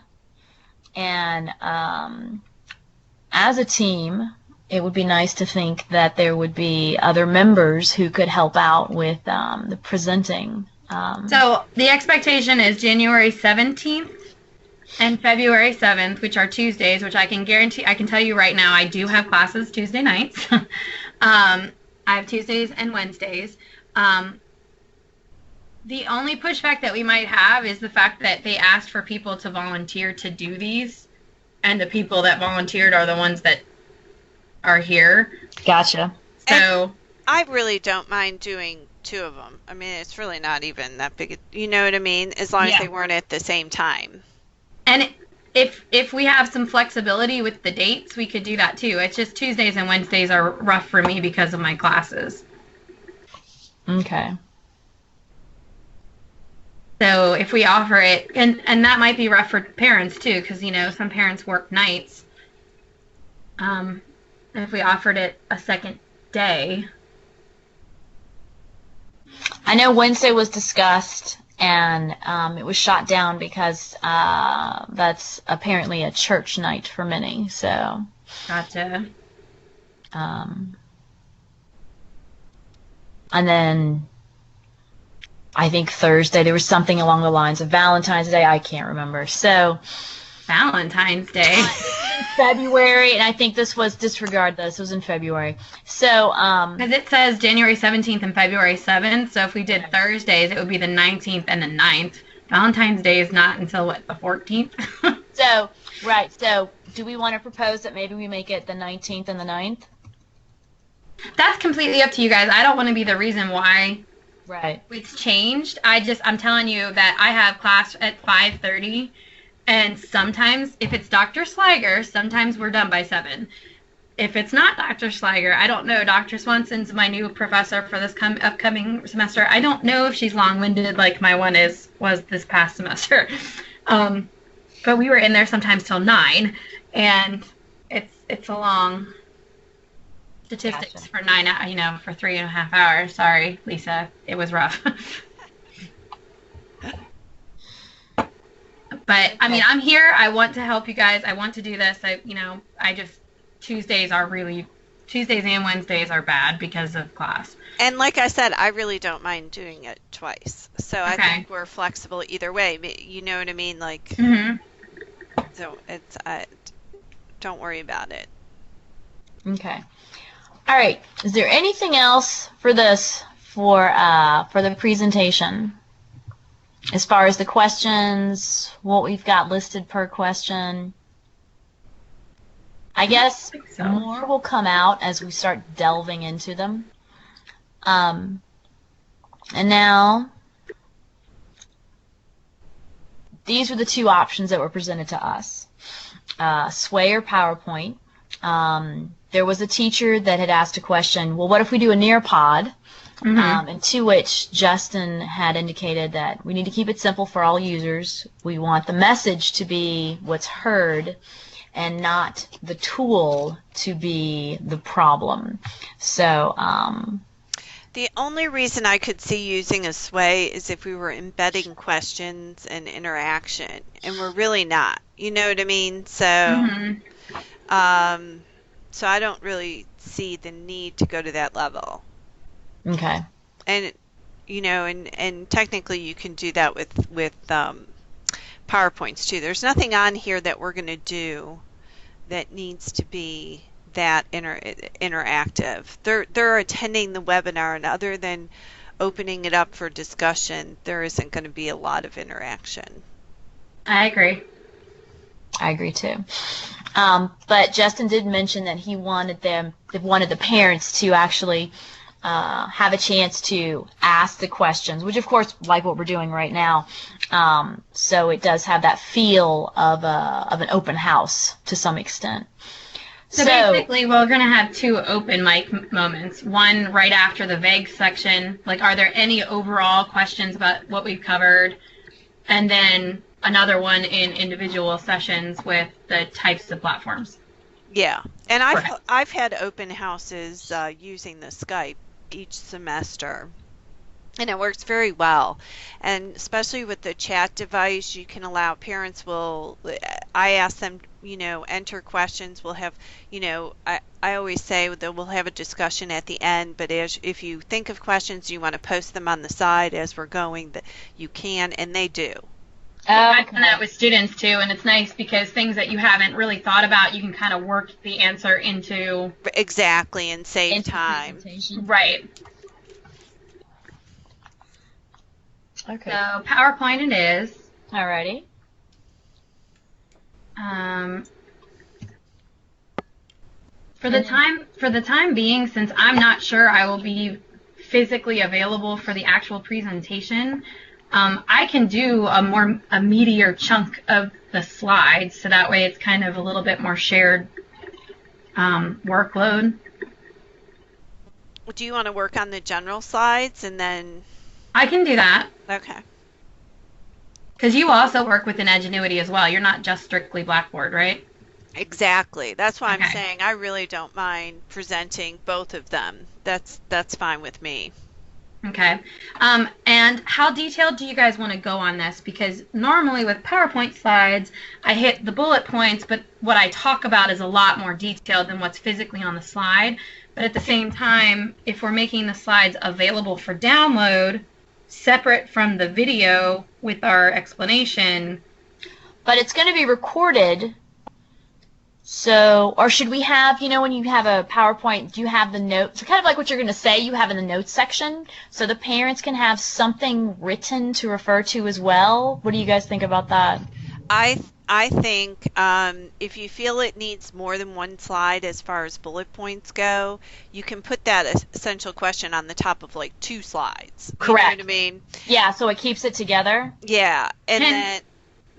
And as a team, it would be nice to think that there would be other members who could help out with the presenting. So the expectation is January 17th and February 7th, which are Tuesdays, which I can guarantee, I can tell you right now, I do have classes Tuesday nights. I have Tuesdays and Wednesdays. The only pushback that we might have is the fact that they asked for people to volunteer to do these, and the people that volunteered are the ones that are here. Gotcha. So and I really don't mind doing 2 of them. I mean, it's really not even that big. You know what I mean? As long as they weren't at the same time. And if we have some flexibility with the dates, we could do that too. It's just Tuesdays and Wednesdays are rough for me because of my classes. Okay. So if we offer it, and that might be rough for parents too, because, you know, some parents work nights. If we offered it a second day. I know Wednesday was discussed, and it was shot down because that's apparently a church night for many. So. Gotcha. And then I think Thursday there was something along the lines of Valentine's Day. I can't remember. So. Valentine's Day. February, and I think this was, disregard this, it was in February. So, because it says January 17th and February 7th, so if we did Thursdays, it would be the 19th and the 9th. Valentine's Day is not until, what, the 14th? So, right, so do we want to propose that maybe we make it the 19th and the 9th? That's completely up to you guys. I don't want to be the reason why it's changed. I'm telling you that I have class at 5:30. And sometimes, if it's Dr. Slager, sometimes we're done by 7. If it's not Dr. Slager, I don't know. Dr. Swanson's my new professor for this upcoming semester. I don't know if she's long-winded like my one was this past semester. But we were in there sometimes till 9, and it's a long statistics for 9, you know, for 3.5 hours. Sorry, Lisa, it was rough. But, I mean, I'm here. I want to help you guys. I want to do this. Tuesdays and Wednesdays are bad because of class. And like I said, I really don't mind doing it twice. So I think we're flexible either way. You know what I mean? Like, so it's, don't worry about it. Okay. All right. Is there anything else for this, for the presentation? As far as the questions, what we've got listed per question, I guess more will come out as we start delving into them. And now, these were the 2 options that were presented to us. Sway or PowerPoint. There was a teacher that had asked a question, well, what if we do a Nearpod? And to which Justin had indicated that we need to keep it simple for all users. We want the message to be what's heard, and not the tool to be the problem. So, the only reason I could see using a sway is if we were embedding questions and interaction, and we're really not. You know what I mean? So, so I don't really see the need to go to that level. okay. And you know, and technically you can do that with PowerPoints too. There's nothing on here that we're going to do that needs to be that interactive. They're attending the webinar, and other than opening it up for discussion, there isn't going to be a lot of interaction. I agree. I agree too. But Justin did mention that he wanted the parents to actually have a chance to ask the questions, which of course, like what we're doing right now. So it does have that feel of an open house to some extent. So basically, we're going to have two open mic moments. One right after the vague section, like, are there any overall questions about what we've covered? And then another one in individual sessions with the types of platforms. Yeah, and I've had open houses using the Skype each semester, and it works very well. And especially with the chat device, you can allow parents I ask them, enter questions. We'll have, I always say that we'll have a discussion at the end, but if you think of questions, you want to post them on the side as we're going, that you can, and they do. I've done that with students too, and it's nice because things that you haven't really thought about, you can kind of work the answer into. Exactly, and save time. Right. Okay. So PowerPoint it is. Alrighty. For the time being, since I'm not sure I will be physically available for the actual presentation, I can do a meatier chunk of the slides, so that way it's kind of a little bit more shared workload. Do you want to work on the general slides and then? I can do that. Okay. Because you also work within Edgenuity as well. You're not just strictly Blackboard, right? Exactly. That's why I'm saying I really don't mind presenting both of them. That's fine with me. Okay. And how detailed do you guys want to go on this? Because normally with PowerPoint slides, I hit the bullet points, but what I talk about is a lot more detailed than what's physically on the slide. But at the same time, if we're making the slides available for download, separate from the video with our explanation. But it's going to be recorded. So, or should we have, when you have a PowerPoint, do you have the notes? So kind of like what you're going to say, you have in the notes section, so the parents can have something written to refer to as well. What do you guys think about that? I think if you feel it needs more than one slide as far as bullet points go, you can put that essential question on the top of like 2 slides. Correct. You know what I mean? Yeah, so it keeps it together. Yeah, and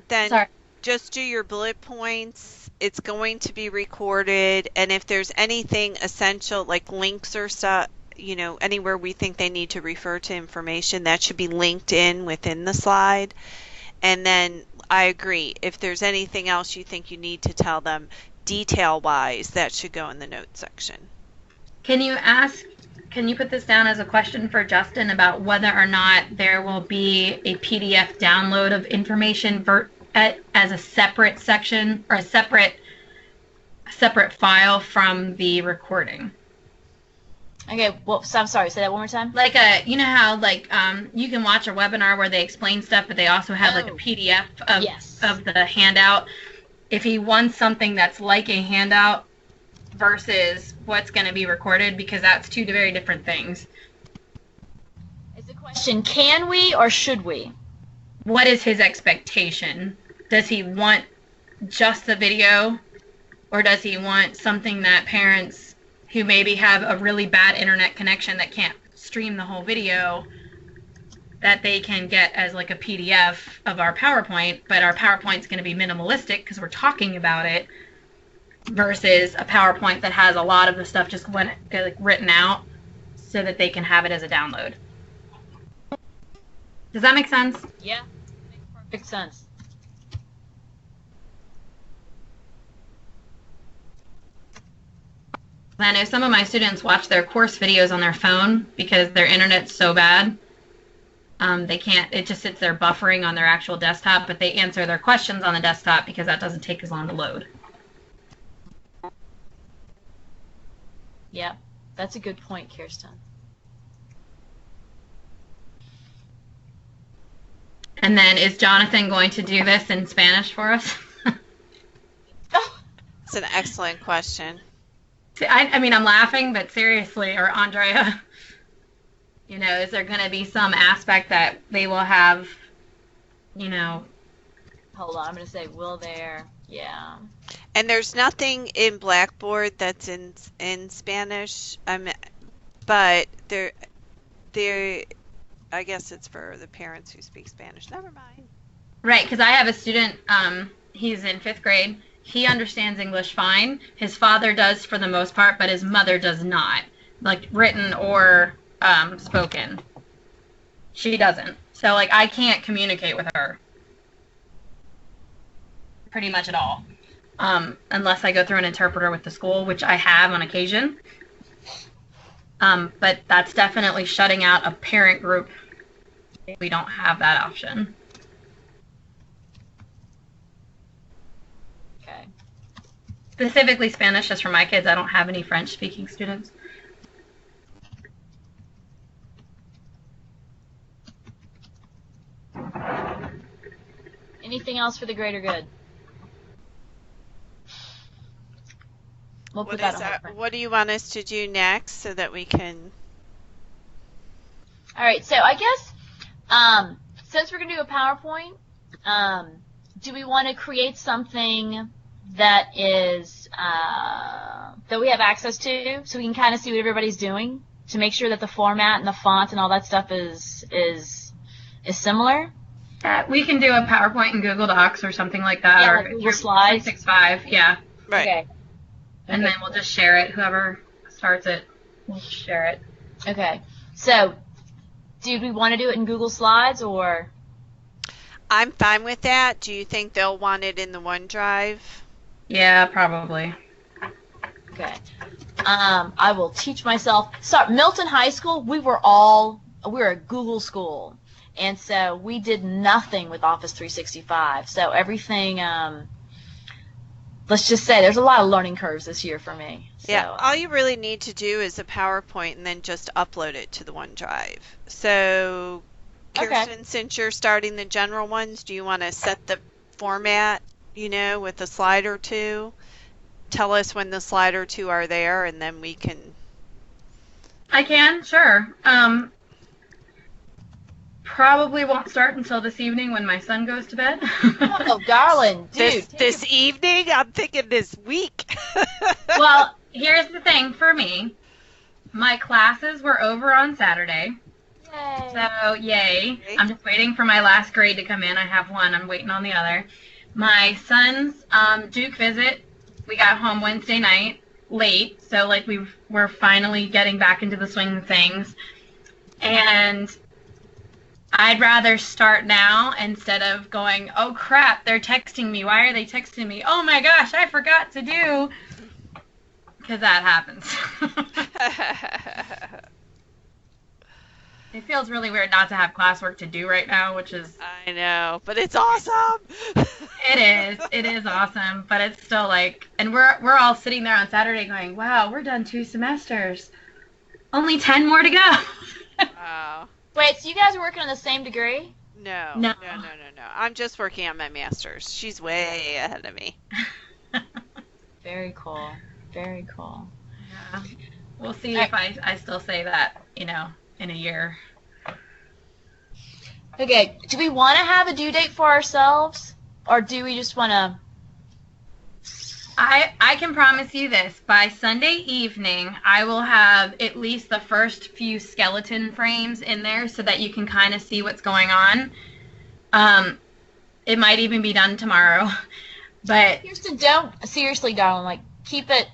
then Sorry. Just do your bullet points. It's going to be recorded, and if there's anything essential like links or stuff, anywhere we think they need to refer to information, that should be linked in within the slide. And then I agree, if there's anything else you think you need to tell them detail-wise, that should go in the notes section. Can you put this down as a question for Justin about whether or not there will be a PDF download of information as a separate section or a separate file from the recording? Okay, well, so I'm sorry, say that one more time. Like how you can watch a webinar where they explain stuff, but they also have like a PDF of the handout. If he wants something that's like a handout versus what's going to be recorded, because that's 2 very different things. Is the question, can we or should we? What is his expectation? Does he want just the video, or does he want something that parents who maybe have a really bad internet connection that can't stream the whole video, that they can get as like a PDF of our PowerPoint, but our PowerPoint's going to be minimalistic because we're talking about it, versus a PowerPoint that has a lot of the stuff just written out so that they can have it as a download. Does that make sense? Yeah, makes perfect sense. I know some of my students watch their course videos on their phone because their internet's so bad. They can't, it just sits there buffering on their actual desktop, but they answer their questions on the desktop because that doesn't take as long to load. Yeah, that's a good point, Kirsten. And then is Jonathan going to do this in Spanish for us? It's an excellent question. I mean, I'm laughing, but seriously, or Andrea, you know, is there going to be some aspect that they will have, you know? Hold on, I'm going to say will there. Yeah. And there's nothing in Blackboard that's in Spanish. But there, I guess it's for the parents who speak Spanish. Never mind. Right, because I have a student, he's in 5th grade. He understands English fine. His father does for the most part, but his mother does not, like written or spoken. She doesn't. So, like, I can't communicate with her pretty much at all, unless I go through an interpreter with the school, which I have on occasion. But that's definitely shutting out a parent group. We don't have that option. Okay. Specifically Spanish, just for my kids. I don't have any French-speaking students. Anything else for the greater good? We'll put that on hold for- What do you want us to do next so that we can? All right, so I guess since we're going to do a PowerPoint, do we want to create something that is that we have access to so we can kind of see what everybody's doing to make sure that the format and the font and all that stuff is similar? We can do a PowerPoint in Google Docs or something like that. Yeah, or like Google Slides. 365, yeah. Right. Okay. And then we'll just share it. Whoever starts it, we'll share it. Okay. So, do we want to do it in Google Slides or? I'm fine with that. Do you think they'll want it in the OneDrive? Yeah, probably. Okay. I will teach myself. So, Milton High School, we were a Google school. And so we did nothing with Office 365. So everything, let's just say there's a lot of learning curves this year for me. So, Yeah, all you really need to do is a PowerPoint and then just upload it to the OneDrive. So, Kirsten, Okay. since you're starting the general ones, do you want to set the format, with a slide or two? Tell us when the slide or two are there, and then we can... I can, sure. Probably won't start until this evening when my son goes to bed. Oh, darling, dude. This evening? I'm thinking this week. Well, here's the thing for me. My classes were over on Saturday. Yay. So, yay. I'm just waiting for my last grade to come in. I have one. I'm waiting on the other. My son's Duke visit, we got home Wednesday night late. So, like, we're finally getting back into the swing of things. And I'd rather start now instead of going, oh, crap, they're texting me. Why are they texting me? Oh, my gosh, I forgot to do. Because that happens. It feels really weird not to have classwork to do right now, which is... I know, but it's awesome. It is awesome, but it's still like... And we're all sitting there on Saturday going, wow, we're done 2 semesters. Only 10 more to go. Wow. Wait, so you guys are working on the same degree? No. No. I'm just working on my master's. She's way ahead of me. Very cool. Very cool. Yeah. We'll see if I still say that, in a year. Okay, do we want to have a due date for ourselves? Or do we just want to... I can promise you this. By Sunday evening, I will have at least the first few skeleton frames in there so that you can kind of see what's going on. It might even be done tomorrow. But Kirsten, don't... Seriously, darling, like, keep it...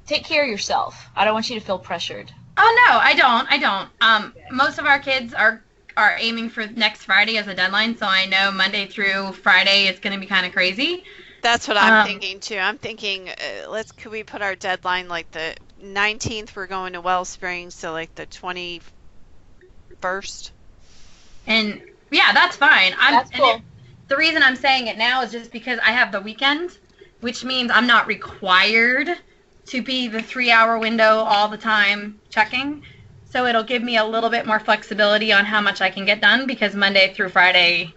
Take care of yourself. I don't want you to feel pressured. oh no, I don't. Most of our kids are aiming for next Friday as a deadline, so I know Monday through Friday it's going to be kind of crazy. That's what I'm thinking too. I'm thinking, could we put our deadline like the 19th? We're going to Wellspring, so like the 21st. And yeah, that's fine. That's cool. The reason I'm saying it now is just because I have the weekend, which means I'm not required to be the 3-hour window all the time checking. So it'll give me a little bit more flexibility on how much I can get done, because Monday through Friday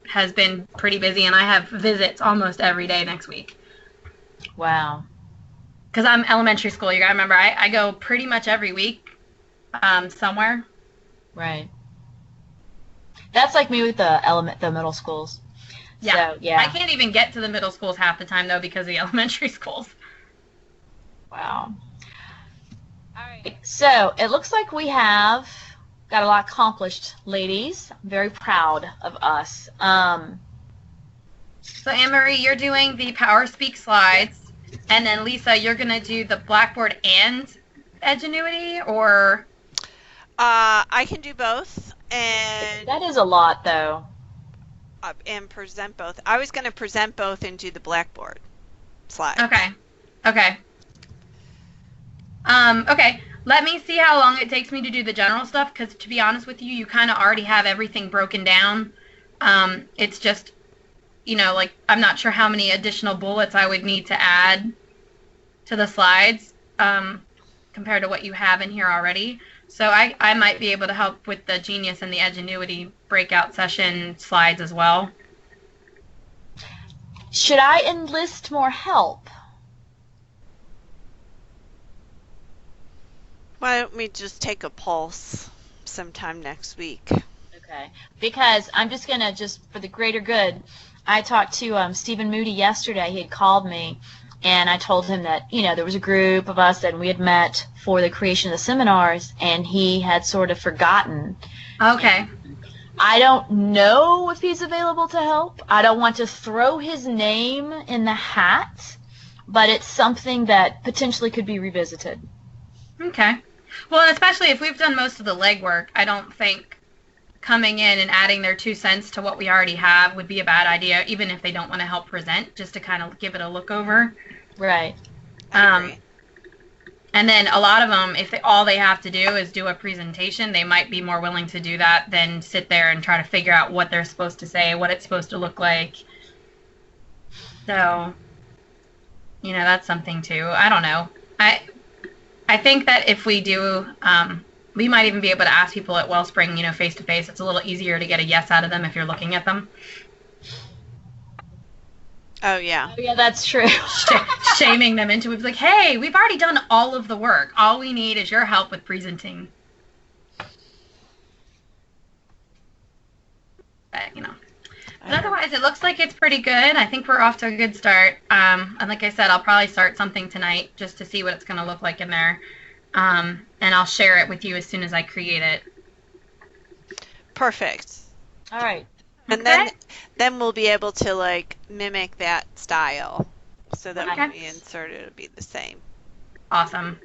has been pretty busy, and I have visits almost every day next week. Wow. Because I'm elementary school. You gotta remember, I go pretty much every week somewhere. Right. That's like me with the middle schools. Yeah. So, yeah. I can't even get to the middle schools half the time, though, because of the elementary schools. Wow. All right. So it looks like we have got a lot accomplished, ladies. I'm very proud of us. So Anne-Marie, you're doing the PowerSpeak slides, and then Lisa, you're going to do the Blackboard and Edgenuity, or? I can do both, and that is a lot, though. And present both. I was going to present both and do the Blackboard slide. Okay. Okay. Okay. Let me see how long it takes me to do the general stuff, because to be honest with you, you kind of already have everything broken down. It's just, like, I'm not sure how many additional bullets I would need to add to the slides compared to what you have in here already. So I might be able to help with the Genius and the Edgenuity breakout session slides as well. Should I enlist more help? Why don't we just take a pulse sometime next week? Okay. Because I'm just going to, for the greater good, I talked to Stephen Moody yesterday. He had called me, and I told him that, there was a group of us and we had met for the creation of the seminars, and he had sort of forgotten. Okay. I don't know if he's available to help. I don't want to throw his name in the hat, but it's something that potentially could be revisited. Okay. Well, and especially if we've done most of the legwork, I don't think coming in and adding their 2 cents to what we already have would be a bad idea, even if they don't want to help present, just to kind of give it a look over. Right. And then a lot of them, if all they have to do is do a presentation, they might be more willing to do that than sit there and try to figure out what they're supposed to say, what it's supposed to look like. So, that's something too. I don't know. I think that if we do, we might even be able to ask people at Wellspring, face to face. It's a little easier to get a yes out of them if you're looking at them. Oh, yeah. Oh, yeah, that's true. Shaming them into it. Like, hey, we've already done all of the work. All we need is your help with presenting. But, But otherwise, it looks like it's pretty good. I think we're off to a good start. And like I said, I'll probably start something tonight just to see what it's going to look like in there. And I'll share it with you as soon as I create it. Perfect. All right. And then we'll be able to mimic that style, so that when we insert it, it'll be the same. Awesome.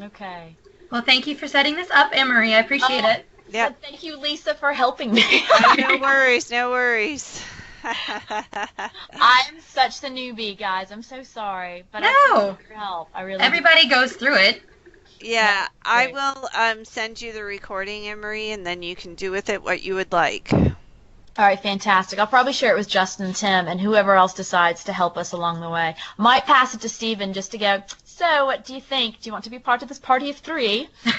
Okay. Well, thank you for setting this up, Anne-Marie. I appreciate it. Yeah. Thank you, Lisa, for helping me. No worries. No worries. I'm such the newbie, guys. I'm so sorry, but I appreciate your help. I really. Everybody goes through it. Yeah, I will send you the recording, Anne-Marie, and then you can do with it what you would like. All right, fantastic. I'll probably share it with Justin and Tim and whoever else decides to help us along the way. Might pass it to Stephen just to go, so what do you think? Do you want to be part of this party of 3? All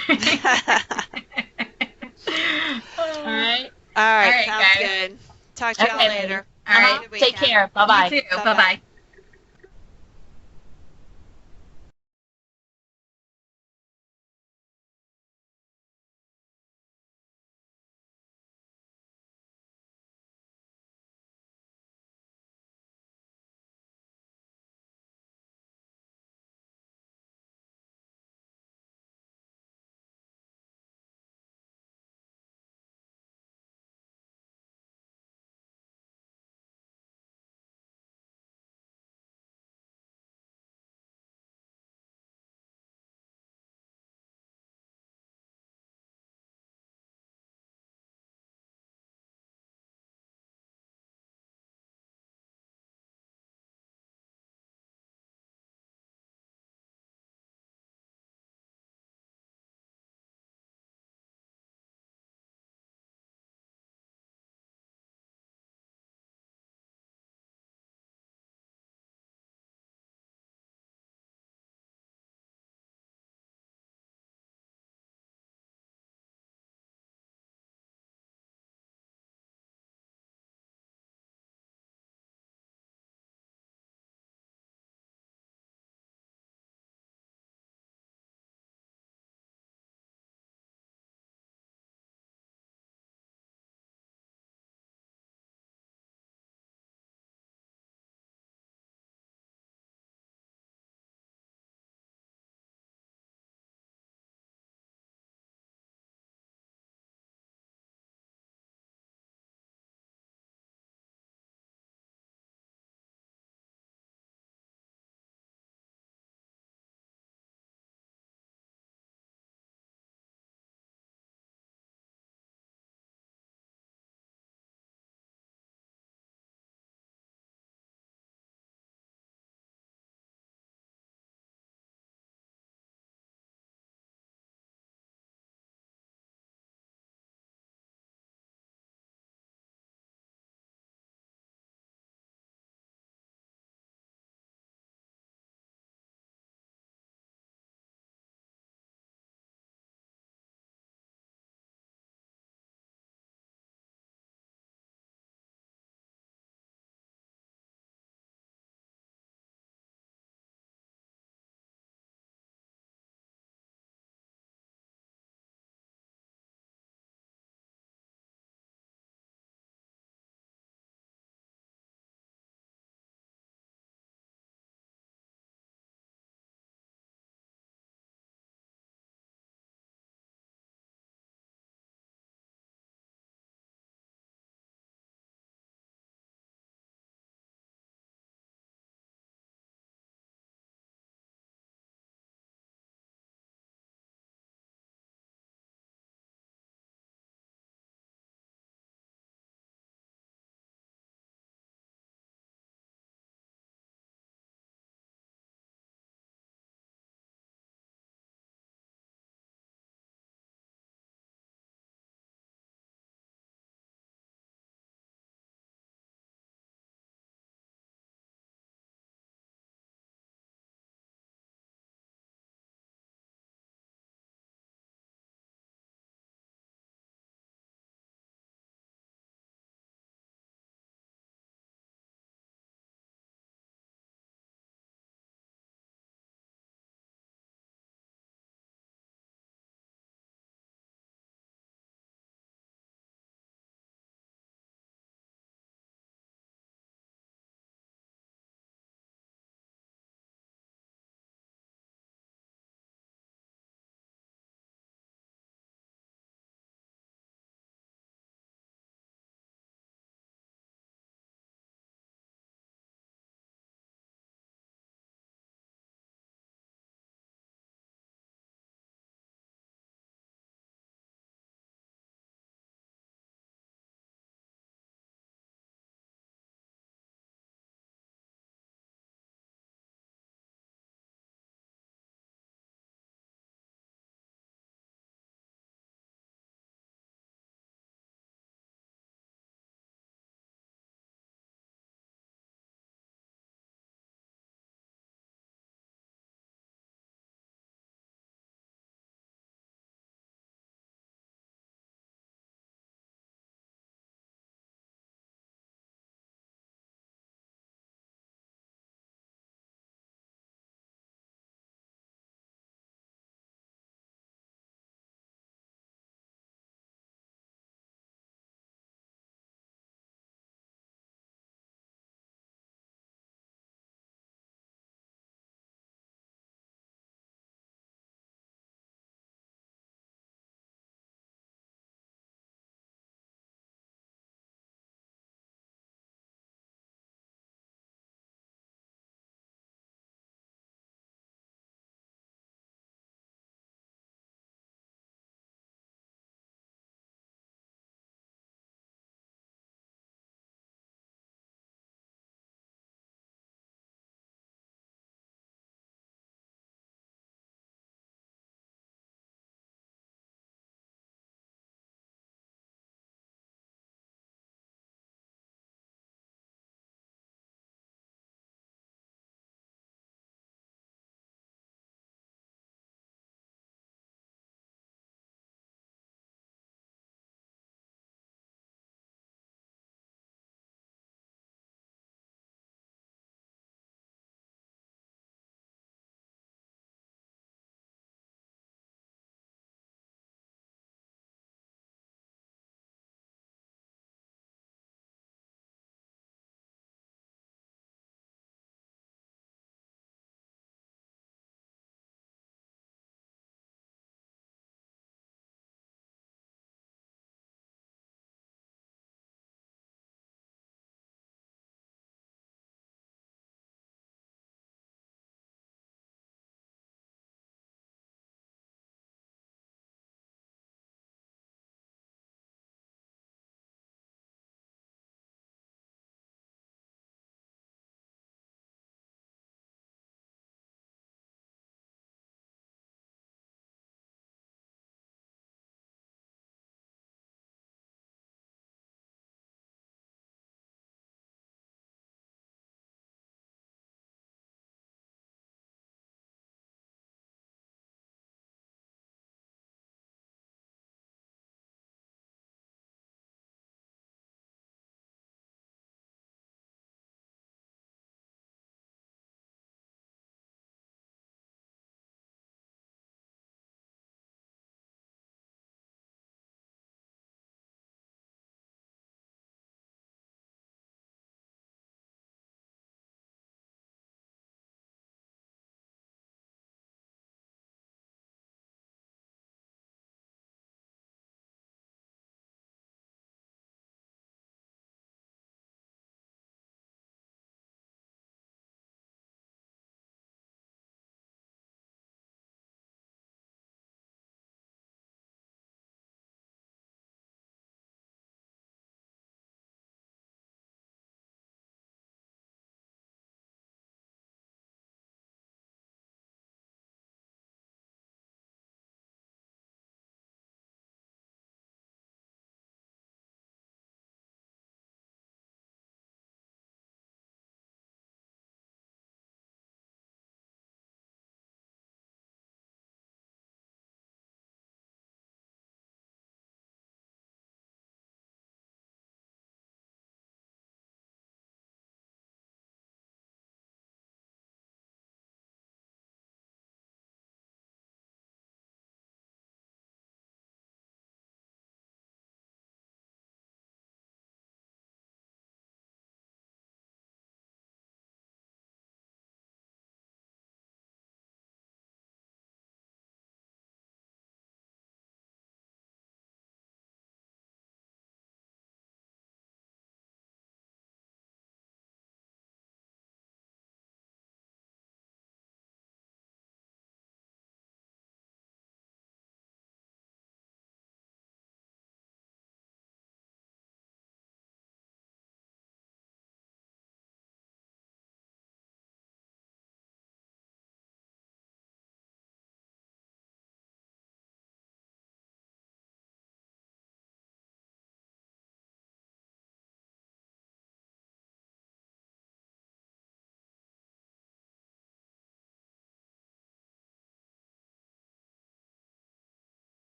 right. All right, sounds guys. good. Talk to y'all later. All right. Take care. Bye-bye. You too. Bye-bye.